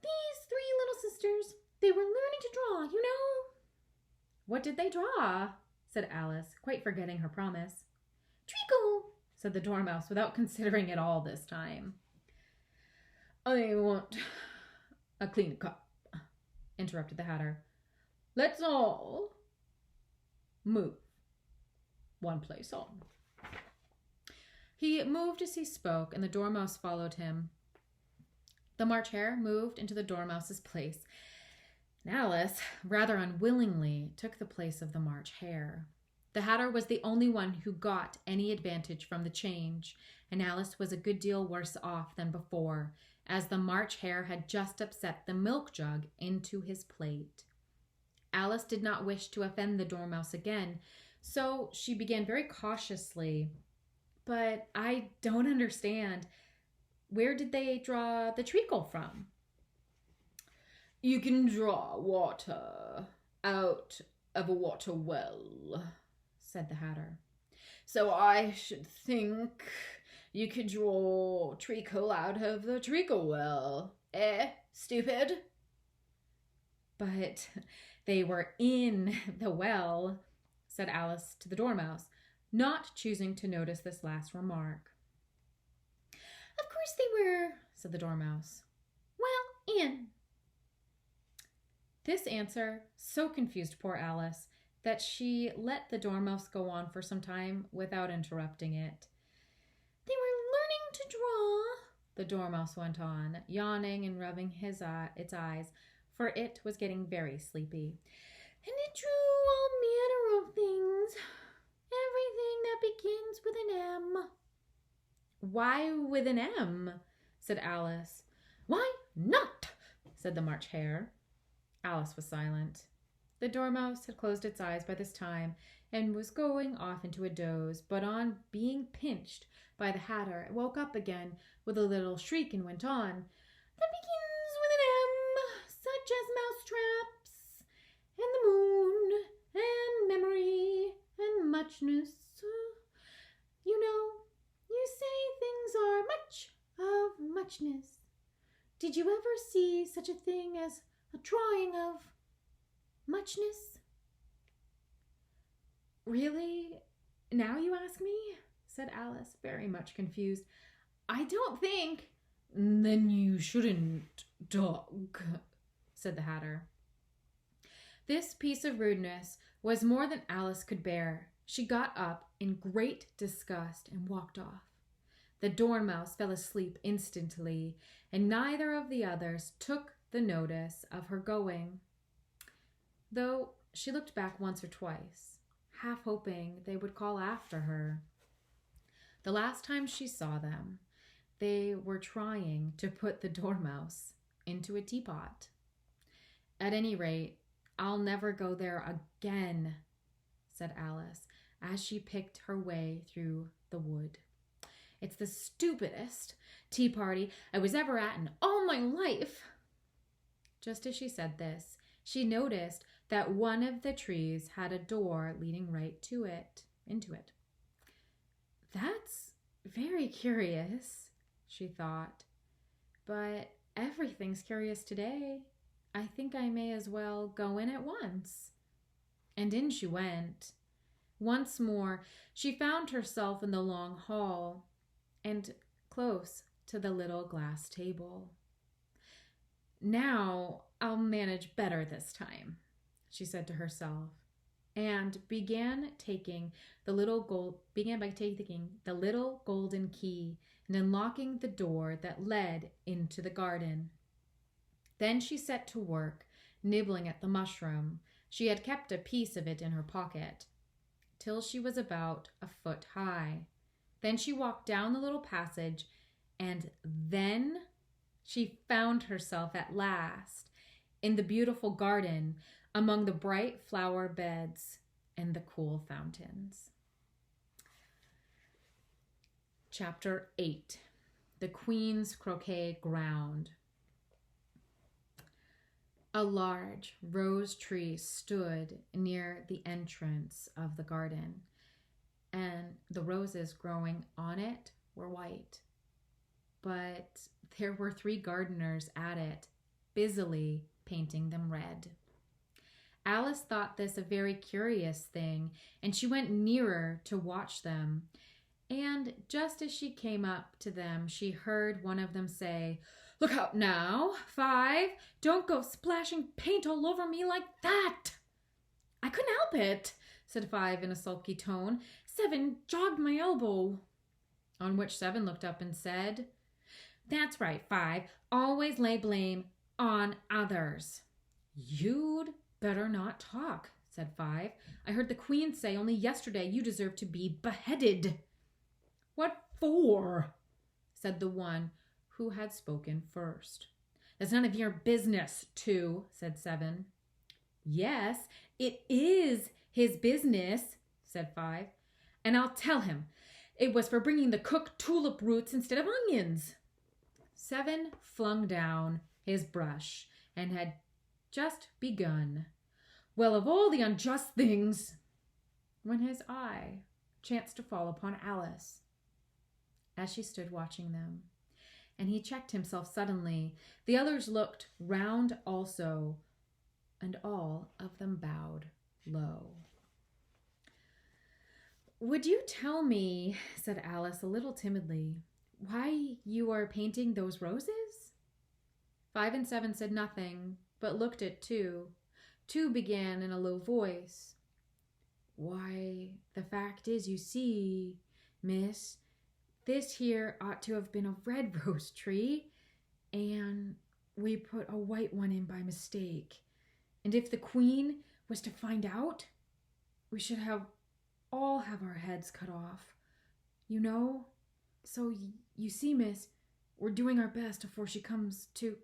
these 3 little sisters, they were learning to draw, you know. What did they draw? Said Alice, quite forgetting her promise. Treacle, said the Dormouse, without considering it all this time. I want a clean cup, interrupted the Hatter. Let's all move one place on. He moved as he spoke, and the Dormouse followed him. The March Hare moved into the Dormouse's place, and Alice, rather unwillingly, took the place of the March Hare. The Hatter was the only one who got any advantage from the change, and Alice was a good deal worse off than before, as the March Hare had just upset the milk jug into his plate. Alice did not wish to offend the Dormouse again, so she began very cautiously. But I don't understand. Where did they draw the treacle from? You can draw water out of a water well, said the Hatter. So I should think you could draw treacle out of the treacle well. Stupid? But they were in the well, said Alice to the Dormouse, not choosing to notice this last remark. Of course they were, said the Dormouse. Well, in. This answer so confused poor Alice that she let the Dormouse go on for some time without interrupting it. They were learning to draw, the Dormouse went on, yawning and rubbing its eyes, for it was getting very sleepy. And it drew all manner of things. Everything that begins with an M. Why with an M? Said Alice. Why not? Said the March Hare. Alice was silent. The Dormouse had closed its eyes by this time and was going off into a doze, but on being pinched by the Hatter, it woke up again with a little shriek and went on. That begins with an M, such as mousetraps, and the moon, and memory, and muchness. You know, you say things are much of muchness. Did you ever see such a thing as a drawing of muchness? Really? Now you ask me? Said Alice, very much confused. I don't think. Then you shouldn't talk, said the Hatter. This piece of rudeness was more than Alice could bear. She got up in great disgust and walked off. The Dormouse fell asleep instantly, and neither of the others took the notice of her going, though she looked back once or twice, half hoping they would call after her. The last time she saw them, they were trying to put the Dormouse into a teapot. At any rate, I'll never go there again, said Alice, as she picked her way through the wood. It's the stupidest tea party I was ever at in all my life. Just as she said this, she noticed that one of the trees had a door leading right into it. That's very curious, she thought, but everything's curious today. I think I may as well go in at once. And in she went. Once more, she found herself in the long hall and close to the little glass table. Now I'll manage better this time, she said to herself, and began by taking the little golden key and unlocking the door that led into the garden. Then she set to work, nibbling at the mushroom. She had kept a piece of it in her pocket, till she was about a foot high. Then she walked down the little passage, and then she found herself at last in the beautiful garden among the bright flower beds and the cool fountains. Chapter 8. The Queen's Croquet Ground. A large rose tree stood near the entrance of the garden, and the roses growing on it were white. But there were 3 gardeners at it, busily painting them red. Alice thought this a very curious thing, and she went nearer to watch them. And just as she came up to them, she heard one of them say, "Look out now, 5, don't go splashing paint all over me like that." "I couldn't help it," said 5 in a sulky tone. 7 jogged my elbow. On which 7 looked up and said, "That's right, 5, always lay blame on others." "You'd better not talk," said 5. "I heard the Queen say only yesterday you deserve to be beheaded." "What for?" said the one who had spoken first. "That's none of your business, 2, said 7. "Yes, it is his business," said 5. "And I'll tell him. It was for bringing the cooked tulip roots instead of onions." 7 flung down his brush and had just begun, "Well, of all the unjust things," when his eye chanced to fall upon Alice as she stood watching them, and he checked himself suddenly. The others looked round also, and all of them bowed low. "Would you tell me," said Alice a little timidly, "why you are painting those roses?" 5 and 7 said nothing, but looked at 2. 2 began in a low voice, "Why, the fact is, you see, miss, this here ought to have been a red rose tree, and we put a white one in by mistake. And if the Queen was to find out, we should all have our heads cut off, you know. So you see, miss, we're doing our best before she comes to."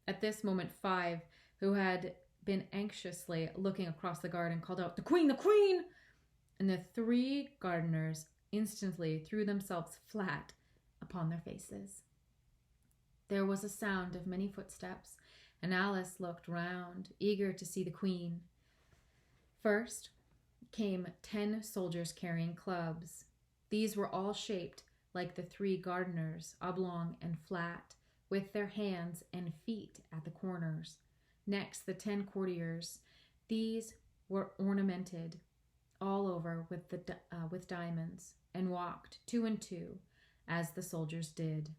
At this moment 5, who had been anxiously looking across the garden, called out, "The Queen, the Queen!" And the 3 gardeners instantly threw themselves flat upon their faces. There was a sound of many footsteps, and Alice looked round, eager to see the Queen. First came 10 soldiers carrying clubs. These were all shaped like the 3 gardeners, oblong and flat, with their hands and feet at the corners. Next, the 10 courtiers. These were ornamented all over with diamonds, and walked 2 and 2, as the soldiers did.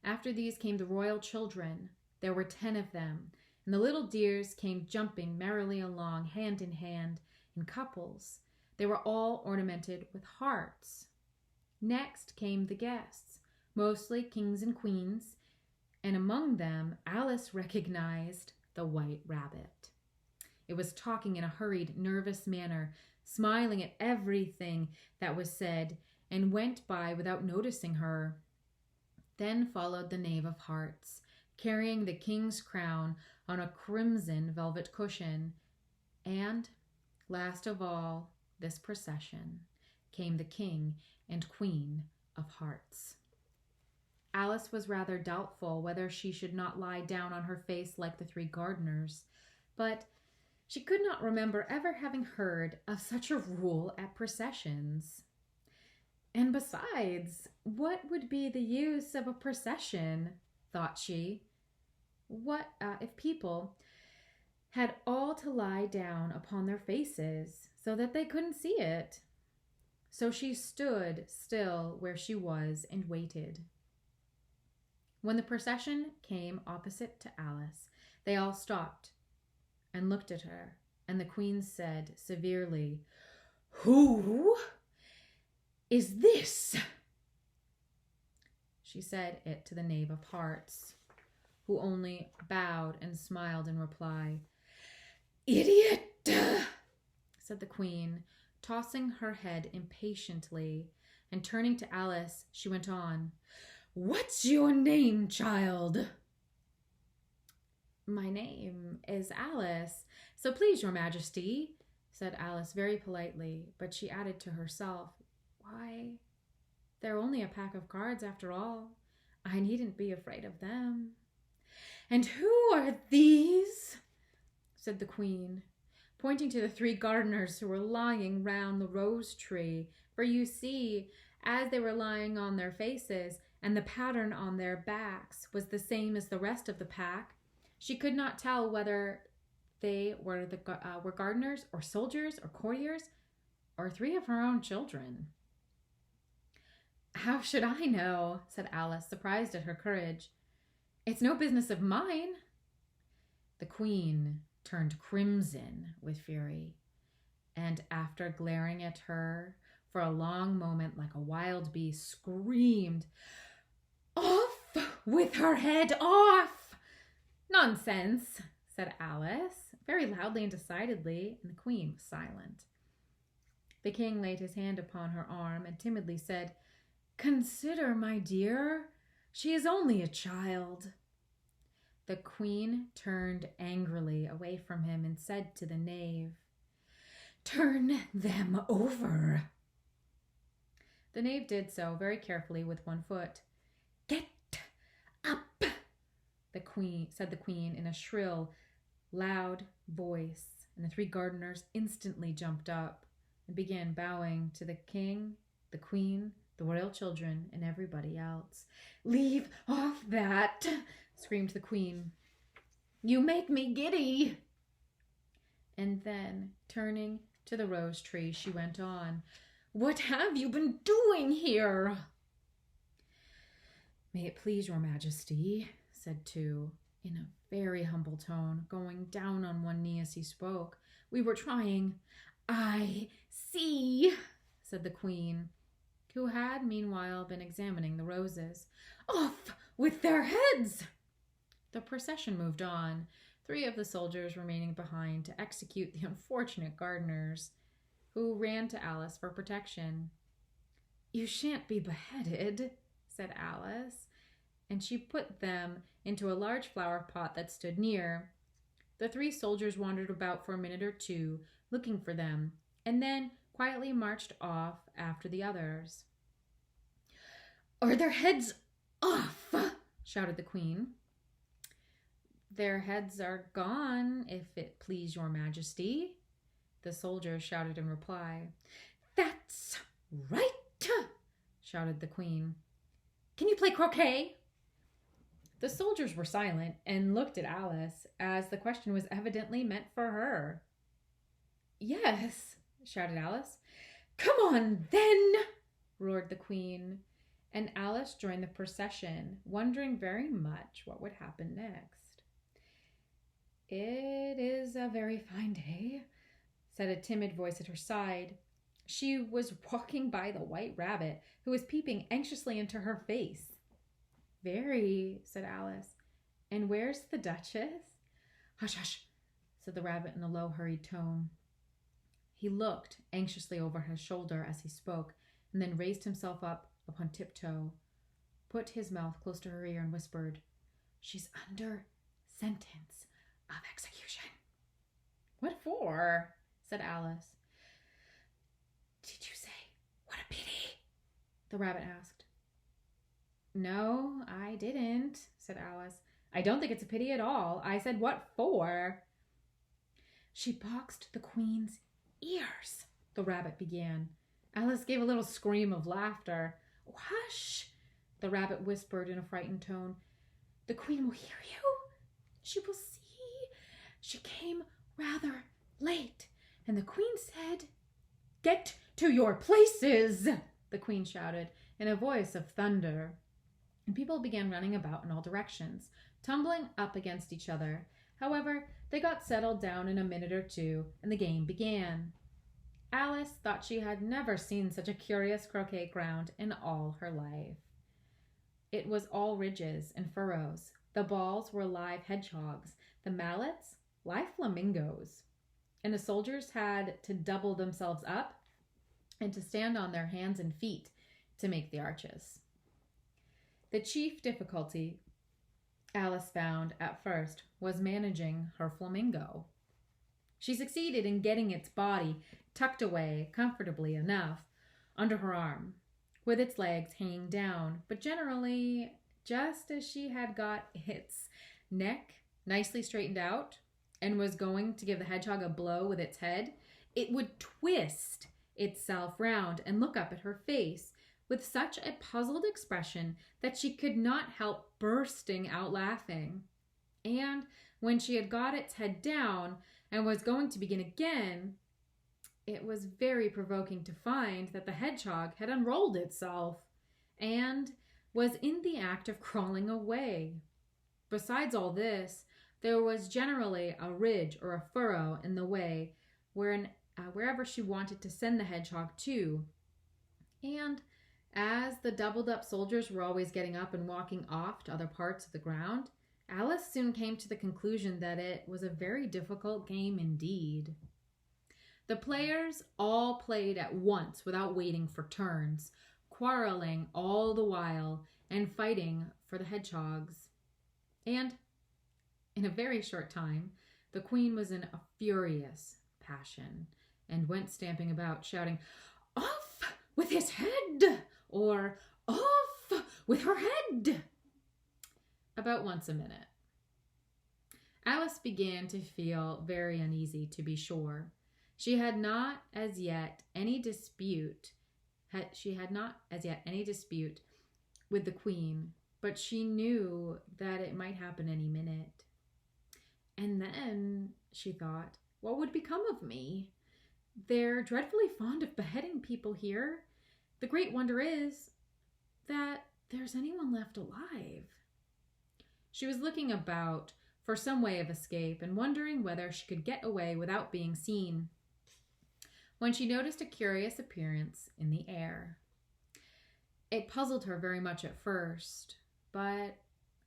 After these came the royal children. There were 10 of them, and the little dears came jumping merrily along, hand in hand, in couples. They were all ornamented with hearts. Next came the guests, mostly kings and queens, and among them Alice recognized the White Rabbit. It was talking in a hurried, nervous manner, smiling at everything that was said, and went by without noticing her. Then followed the Knave of Hearts, carrying the king's crown on a crimson velvet cushion. And, last of all this procession, came the King and Queen of Hearts. Alice was rather doubtful whether she should not lie down on her face like the three gardeners, but she could not remember ever having heard of such a rule at processions. And besides, what would be the use of a procession, thought she. What if people had all to lie down upon their faces so that they couldn't see it? So she stood still where she was and waited. When the procession came opposite to Alice, they all stopped and looked at her, and the Queen said severely, "Who is this?" She said it to the Knave of Hearts, who only bowed and smiled in reply. "Idiot!" said the Queen, tossing her head impatiently, and turning to Alice, she went on, "What's your name, child?" "My name is Alice, so please your Majesty," said Alice very politely, but she added to herself, "Why, they're only a pack of cards after all. I needn't be afraid of them." "And who are these?" said the Queen, pointing to the three gardeners who were lying round the rose tree, for you see, as they were lying on their faces, and the pattern on their backs was the same as the rest of the pack, she could not tell whether they were gardeners or soldiers or courtiers or three of her own children. "How should I know?" said Alice, surprised at her courage. "It's no business of mine." The Queen turned crimson with fury, and after glaring at her for a long moment like a wild beast, screamed, "Off with her head, off!" "Nonsense," said Alice, very loudly and decidedly, and the Queen was silent. The King laid his hand upon her arm and timidly said, "Consider, my dear, she is only a child." The Queen turned angrily away from him and said to the knave, "Turn them over." The knave did so very carefully with one foot. "Get up," said the Queen in a shrill, loud voice, and the three gardeners instantly jumped up and began bowing to the King, the Queen, the royal children, and everybody else. "Leave off that," screamed the Queen. "You make me giddy." And then, turning to the rose tree, she went on, "What have you been doing here?" "May it please your Majesty," said two, in a very humble tone, going down on one knee as he spoke, "we were trying—" "I see," said the Queen, who had meanwhile been examining the roses. "Off with their heads!" The procession moved on, three of the soldiers remaining behind to execute the unfortunate gardeners, who ran to Alice for protection. "You shan't be beheaded," said Alice, and she put them into a large flower pot that stood near. The three soldiers wandered about for a minute or two, looking for them, and then quietly marched off after the others. "Are their heads off?" shouted the Queen. "Their heads are gone, if it please your Majesty," the soldiers shouted in reply. "That's right," shouted the Queen. "Can you play croquet?" The soldiers were silent and looked at Alice, as the question was evidently meant for her. "Yes," shouted Alice. "Come on, then," roared the Queen, and Alice joined the procession, wondering very much what would happen next. "It is a very fine day," said a timid voice at her side. She was walking by the white rabbit, who was peeping anxiously into her face. "Very," said Alice. "And where's the Duchess?" "Hush, hush," said the rabbit in a low, hurried tone. He looked anxiously over his shoulder as he spoke, and then raised himself up upon tiptoe, put his mouth close to her ear, and whispered, "She's under sentence of execution." "What for?" said Alice. "Did you say, 'What a pity'?" the rabbit asked. "No, I didn't," said Alice. "I don't think it's a pity at all. I said, 'What for?'" "She boxed the Queen's ears," the rabbit began. Alice gave a little scream of laughter. "Oh, hush," the rabbit whispered in a frightened tone. "The Queen will hear you. She will see. She came rather late, and the Queen said—" "Get to your places," the Queen shouted in a voice of thunder. And people began running about in all directions, tumbling up against each other. However, they got settled down in a minute or two, and the game began. Alice thought she had never seen such a curious croquet ground in all her life. It was all ridges and furrows. The balls were live hedgehogs, the mallets live flamingos, and the soldiers had to double themselves up and to stand on their hands and feet to make the arches. The chief difficulty Alice found at first was managing her flamingo. She succeeded in getting its body tucked away comfortably enough under her arm, with its legs hanging down, but generally, just as she had got its neck nicely straightened out and was going to give the hedgehog a blow with its head, it would twist itself round and look up at her face with such a puzzled expression that she could not help bursting out laughing. And when she had got its head down and was going to begin again, it was very provoking to find that the hedgehog had unrolled itself and was in the act of crawling away. Besides all this, there was generally a ridge or a furrow in the way wherever she wanted to send the hedgehog to. And as the doubled up soldiers were always getting up and walking off to other parts of the ground, Alice soon came to the conclusion that it was a very difficult game indeed. The players all played at once without waiting for turns, quarreling all the while and fighting for the hedgehogs. And in a very short time, the Queen was in a furious passion and went stamping about, shouting, "Off with his head!" or "Off with her head!" about once a minute. Alice began to feel very uneasy, to be sure. She had not as yet any dispute with the Queen, but she knew that it might happen any minute. And then, she thought, what would become of me? They're dreadfully fond of beheading people here. The great wonder is that there's anyone left alive. She was looking about for some way of escape and wondering whether she could get away without being seen, when she noticed a curious appearance in the air. It puzzled her very much at first, but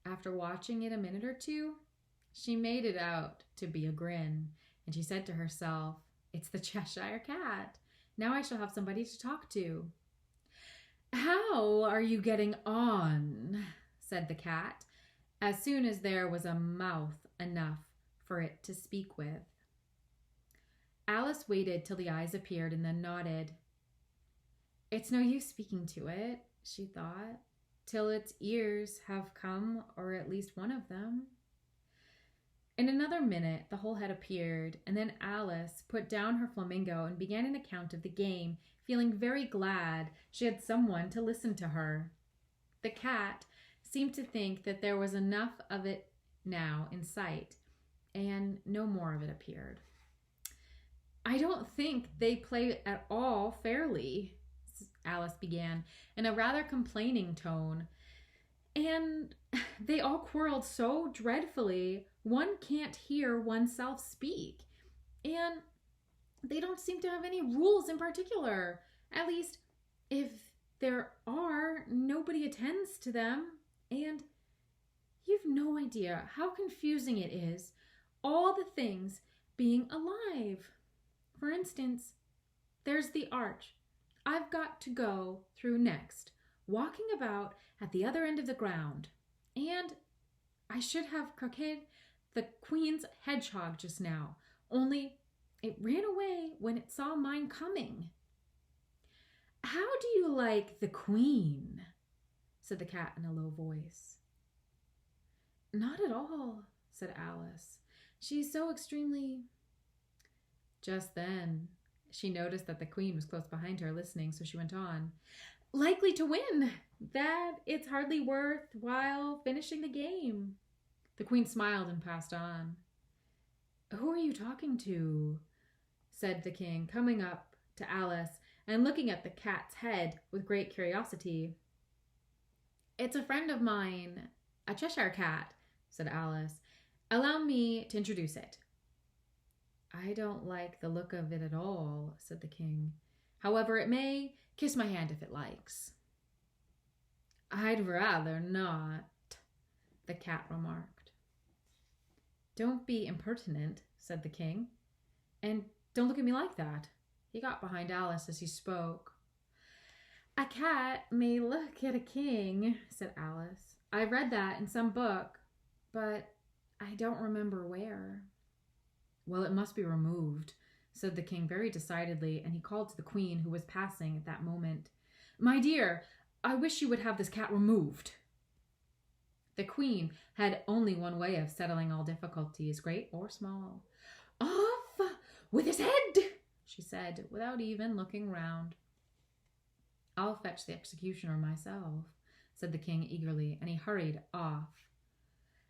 after watching it a minute or two, she made it out to be a grin, and she said to herself, "It's the Cheshire Cat. Now I shall have somebody to talk to." "How are you getting on?" said the cat, as soon as there was a mouth enough for it to speak with. Alice waited till the eyes appeared and then nodded. "It's no use speaking to it," she thought, "till its ears have come, or at least one of them." In another minute, the whole head appeared, and then Alice put down her flamingo and began an account of the game, feeling very glad she had someone to listen to her. The cat seemed to think that there was enough of it now in sight, and no more of it appeared. "I don't think they play at all fairly," Alice began, in a rather complaining tone. "And they all quarreled so dreadfully, one can't hear oneself speak. And they don't seem to have any rules in particular. At least, if there are, nobody attends to them. And you've no idea how confusing it is, all the things being alive. For instance, there's the arch I've got to go through next, walking about at the other end of the ground. And I should have croqueted the queen's hedgehog just now, only it ran away when it saw mine coming. How do you like the queen? Said the cat in a low voice. Not at all, said Alice. She's so extremely... Just then, she noticed that the queen was close behind her listening, so she went on. Likely to win, that it's hardly worthwhile finishing the game. The queen smiled and passed on. Who are you talking to? Said the king, coming up to Alice and looking at the cat's head with great curiosity. It's a friend of mine, a Cheshire cat, said Alice. Allow me to introduce it. I don't like the look of it at all, said the king. However, it may kiss my hand if it likes. I'd rather not, the cat remarked. Don't be impertinent, said the king. And don't look at me like that. He got behind Alice as he spoke. A cat may look at a king, said Alice. I read that in some book, but I don't remember where. Well, it must be removed, said the king very decidedly, and he called to the queen, who was passing at that moment. My dear, I wish you would have this cat removed. The queen had only one way of settling all difficulties, great or small. Off with his head, she said, without even looking round. I'll fetch the executioner myself, said the king eagerly, and he hurried off.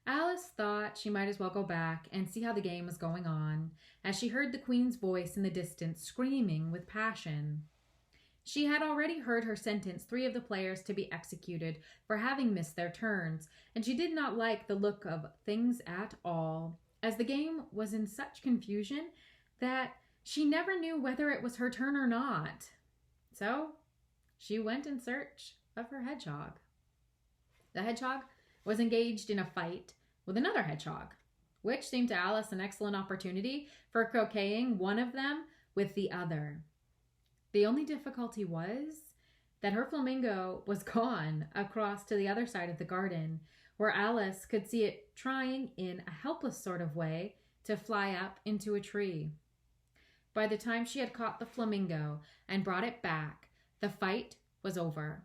Alice thought she might as well go back and see how the game was going on, as she heard the queen's voice in the distance screaming with passion. She had already heard her sentence 3 of the players to be executed for having missed their turns, and she did not like the look of things at all, as the game was in such confusion that she never knew whether it was her turn or not. So she went in search of her hedgehog. The hedgehog was engaged in a fight with another hedgehog, which seemed to Alice an excellent opportunity for croqueting one of them with the other. The only difficulty was that her flamingo was gone across to the other side of the garden, where Alice could see it trying in a helpless sort of way to fly up into a tree. By the time she had caught the flamingo and brought it back, the fight was over,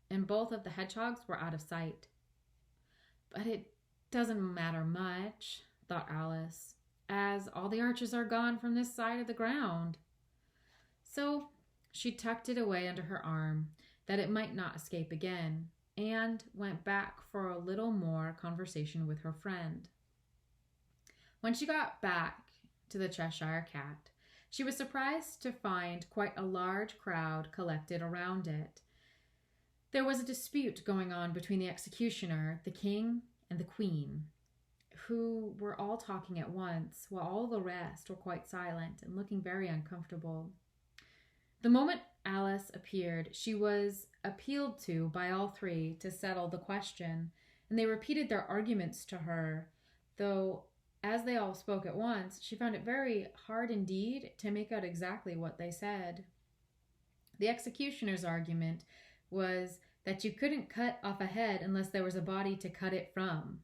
and both of the hedgehogs were out of sight. But it doesn't matter much, thought Alice, as all the arches are gone from this side of the ground. So she tucked it away under her arm, that it might not escape again, and went back for a little more conversation with her friend. When she got back to the Cheshire Cat, she was surprised to find quite a large crowd collected around it. There was a dispute going on between the executioner, the king, and the queen, who were all talking at once, while all the rest were quite silent and looking very uncomfortable. The moment Alice appeared, she was appealed to by all 3 to settle the question, and they repeated their arguments to her, though as they all spoke at once, she found it very hard indeed to make out exactly what they said. The executioner's argument was that you couldn't cut off a head unless there was a body to cut it from,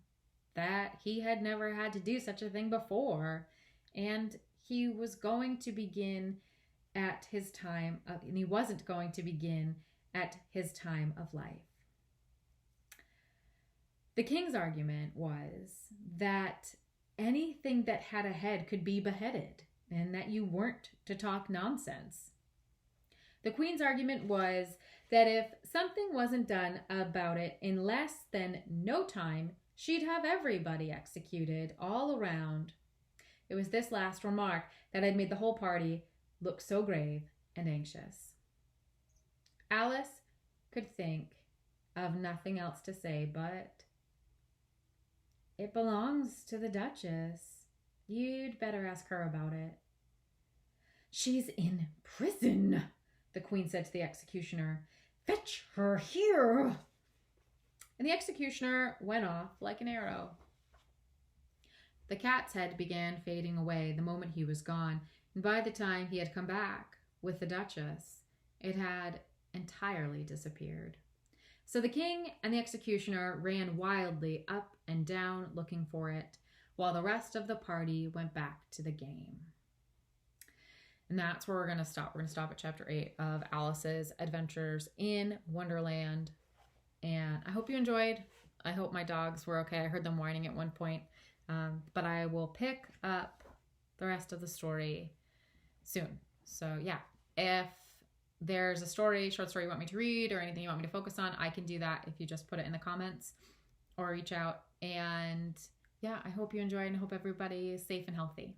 that he had never had to do such a thing before, and he was going to begin at his time of, and he wasn't going to begin at his time of life. The king's argument was that anything that had a head could be beheaded, and that you weren't to talk nonsense. The queen's argument was that if something wasn't done about it in less than no time, she'd have everybody executed all around. It was this last remark that had made the whole party look so grave and anxious. Alice could think of nothing else to say but, "It belongs to the Duchess. You'd better ask her about it." "She's in prison," the queen said to the executioner. "Fetch her here." And the executioner went off like an arrow. The cat's head began fading away the moment he was gone, and by the time he had come back with the Duchess, it had entirely disappeared. So the king and the executioner ran wildly up and down looking for it, while the rest of the party went back to the game. And that's where we're going to stop. We're going to stop at chapter 8 of Alice's adventures in Wonderland. And I hope you enjoyed. I hope my dogs were okay. I heard them whining at one point. But I will pick up the rest of the story soon. So yeah, if there's a short story you want me to read or anything you want me to focus on, I can do that if you just put it in the comments or reach out. And yeah, I hope you enjoyed and I hope everybody is safe and healthy.